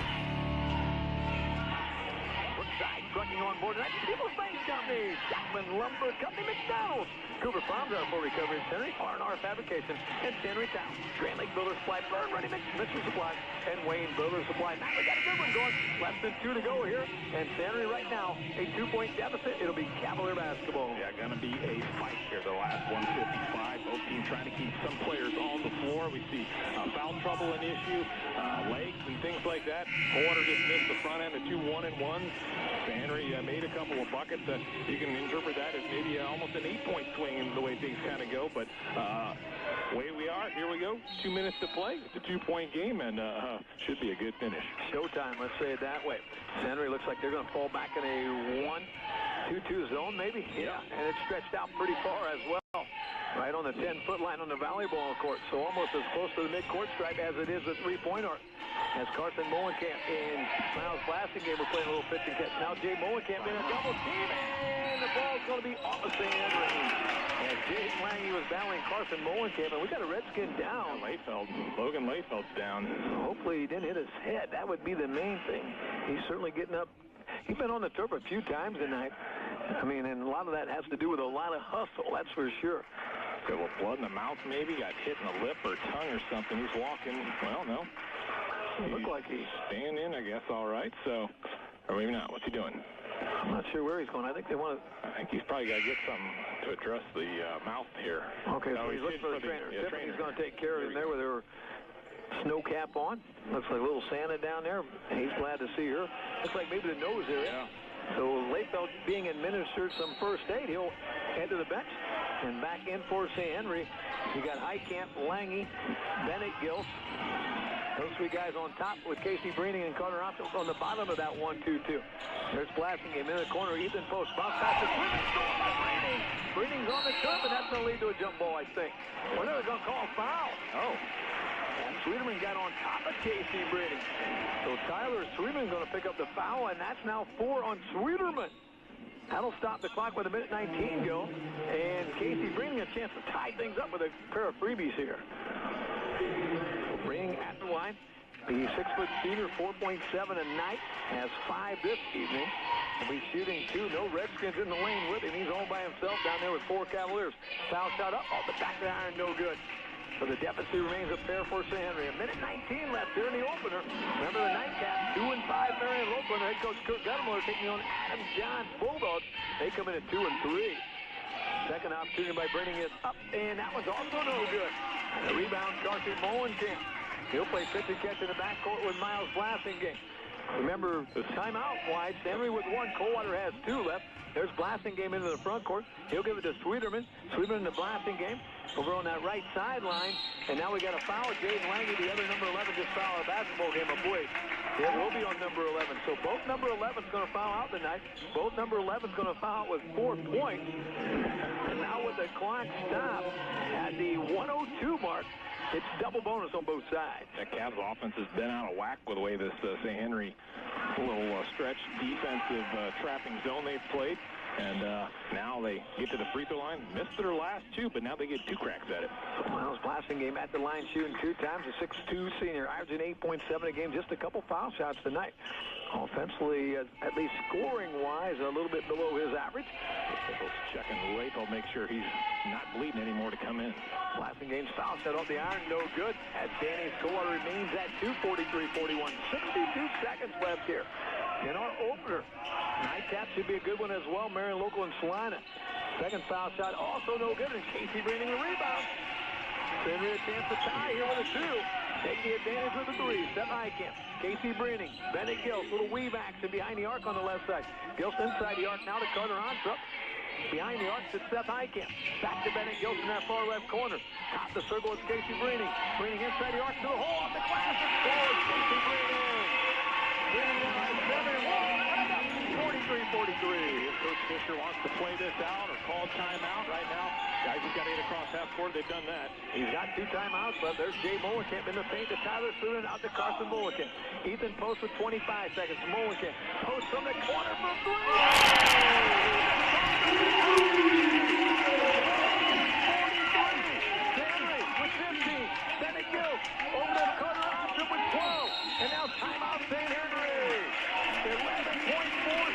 Trucking on board tonight, People's Bank Company, Jackman Lumber Company, McDonald's, Cooper Farms, our full recovery center, R&R Fabrication, and Stanley Town, Grand Lake Builder Supply, Burn Ready Mix, Mitchell Supply, and Wayne Builder Supply. Now we got a good one going. Less than 2 to go here, and Stanley right now, a 2-point deficit. It'll be Cavalier basketball. Yeah, going to be a fight here. The last 155. Both teams trying to keep some players on the floor. We see foul trouble an issue, legs and things like that. Coldwater just missed the front end of 2 1-and-1s. Henry made a couple of buckets. You can interpret that as maybe almost an 8-point swing in the way things kind of go. But way we are. Here we go. 2 minutes to play. It's a 2-point game and should be a good finish. Showtime, let's say it that way. Henry looks like they're going to fall back in a 1-2-2 zone maybe. Yeah, and it's stretched out pretty far as well. Right on the 10-foot line on the volleyball court. So almost as close to the midcourt stripe as it is the three-point arc. As Carson Molenkamp and Miles Blasingame were playing a little pitch and catch. Now Jay Molenkamp in a double team, and the ball's going to be off the sand range. As Jay Lange was battling Carson Molenkamp, and we got a Redskin down. Logan Layfeld's down. Hopefully he didn't hit his head. That would be the main thing. He's certainly getting up. He's been on the turf a few times tonight. I mean, and a lot of that has to do with a lot of hustle, that's for sure. Got a little blood in the mouth, maybe. Got hit in the lip or tongue or something. He's walking. Well, no. He looked like he's staying in, I guess, all right. So, or maybe not. What's he doing? I'm not sure where he's going. I think they want to... I think he's probably got to get something to address the mouth here. Okay, so he's looking for the trainer. Yeah, He's going to take care of him there with her snow cap on. Looks like a little Santa down there. He's glad to see her. Looks like maybe the nose area. Yeah. So Layfeld being administered some first aid. He'll head to the bench and back in for St. Henry. You got Highcamp, Lange, Bennett, Gills. Those three guys on top with Casey Breeding and Carter Optum on the bottom of that 1-2-2. There's Blasingame in the corner. Ethan Post. Bounce pass to Breeding. Scored by Breeding. Breeding's on the turf, and that's going to lead to a jump ball, I think. Well, they're going to call a foul. Oh. And Sweeterman got on top of Casey Breeding. So Tyler Sweeterman going to pick up the foul, and that's now 4 on Sweeterman. That'll stop the clock with 1:19 go. And Casey Breeding a chance to tie things up with a pair of freebies here. Breeding at the line. The 6-foot senior, 4.7 a night, has 5 this evening. He'll be shooting 2. No Redskins in the lane with him. He's all by himself down there with 4 Cavaliers. Foul shot up off the back of the iron, no good. So the deficit remains a pair for St. Henry. 1:19 left there in the opener. Remember the nightcap, 2-5 Marion Local. Head coach Kurt Guttemiller taking on Adam Johns Bulldogs. They come in at 2-3. Second opportunity by Breeding is up, and that was also no good. The rebound, Carson Molenkamp. He'll play pitch and catch in the backcourt with Miles Blasingame. Remember, the timeout wide. Henry with 1. Coldwater has 2 left. There's Blasingame into the front court. He'll give it to Sweeterman. Sweeterman to Blasingame over on that right sideline. And now we got a foul. Jaden Lange, the other number 11, just fouled a basketball game. A boy. It will be on number 11. So both number 11's going to foul out tonight. Both number 11's going to foul out with 4 points. And now with the clock stopped at the 1:02 mark, it's double bonus on both sides. That Cavs offense has been out of whack with the way this St. Henry little stretch defensive trapping zone they've played. And now they get to the free throw line. Missed their last 2, but now they get 2 cracks at it. Miles Blasingame at the line shooting 2 times. A 6'2 senior, averaging 8.7 a game. Just a couple foul shots tonight. Offensively, at least scoring-wise, a little bit below his average. Officials checking Layfield, make sure he's not bleeding anymore to come in. Blastingame's foul set off the iron, no good. As Danny's Coldwater remains at 2:43-41. 62 seconds left here in our opener. Nightcap should be a good one as well. Marion Local and Salina. Second foul shot also no good, and Casey Breening the rebound. Henry a chance to tie here with a 2. Take the advantage with a 3. Seth Eikamp, Casey Breening, Bennett Gills, little weave action behind the arc on the left side. Gills inside the arc now to Carter Ontrup. Behind the arc to Seth Eikamp. Back to Bennett Gills in that far left corner. Top the circle is Casey Breening. Breening inside the arc to the hole off the glass. It scores Casey Breening. Breening now has 7. 43-43. If Coach Fisher wants to play this out or call timeout right now, guys have got to get across half court. They've done that. He's got 2 timeouts left. There's Jay Mullenkamp in the paint to Tyler Sudan, out to Carson Mullenkamp. Ethan Post with 25 seconds. Mullenkamp. Post from the corner for 3. Henry with 15. Bennett Gills over to Carter Ontrup with 12. And now timeout St. Henry. 11.4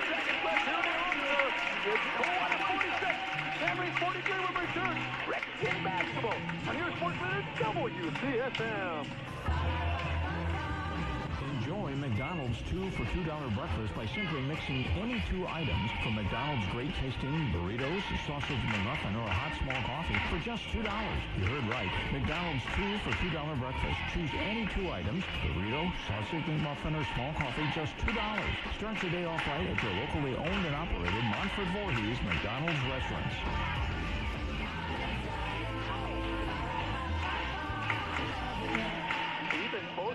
seconds left here in the All-Star. It's Coldwater 46. Henry 43 with return. Rex King basketball. On your Sports Minute, WCSM. Enjoy McDonald's 2 for $2 breakfast by simply mixing any 2 items from McDonald's great-tasting burritos, sausage McMuffin, or a hot small coffee for just $2. You heard right. McDonald's 2 for $2 breakfast. Choose any 2 items, burrito, sausage McMuffin, or small coffee, just $2. Start your day off right at your locally owned and operated Montford Voorhees McDonald's restaurants.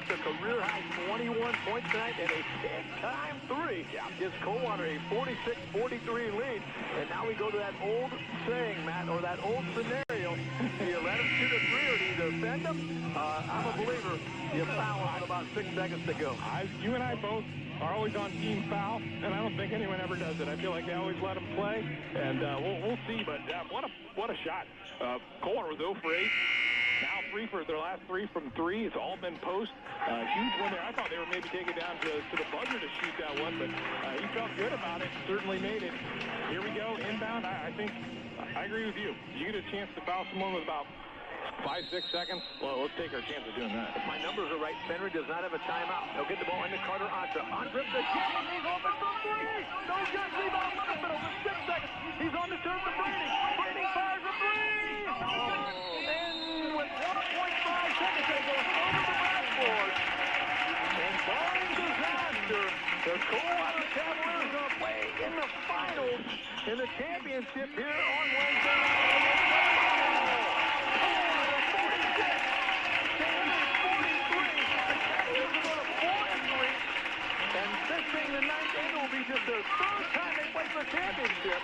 A career-high 21 points tonight and a big-time 3. Gives Coldwater a 46-43 lead. And now we go to that old saying, Matt, or that old scenario. Do you let him shoot a 3 or do you defend him? I'm a believer. You foul with about 6 seconds to go. You and I both are always on team foul, and I don't think anyone ever does it. I feel like they always let him play, and we'll see. But what a shot. Coldwater was 0 for 8. Now 3 for their last 3 from 3. It's all been post. Huge one there. I thought they were maybe taking it down to the buzzer to shoot that one, but he felt good about it. Certainly made it. Here we go. Inbound. I think I agree with you. You get a chance to foul someone with about 5-6 seconds. Well, let's take our chance of doing that. If my numbers are right, Henry does not have a timeout. They'll get the ball into Carter Ontrup. Ontrup the jam. He's open for 3. No good. Rebound. Middle with 6 seconds. He's on the turn for Breening. Breening fires a 3. No good. And with 1.5 seconds, they go over the backboard. And barring disaster, the Coldwater Cavaliers are playing in the finals in the championship here on Wednesday night. And this being the ninth, it will be just their 3rd time they play for the championship.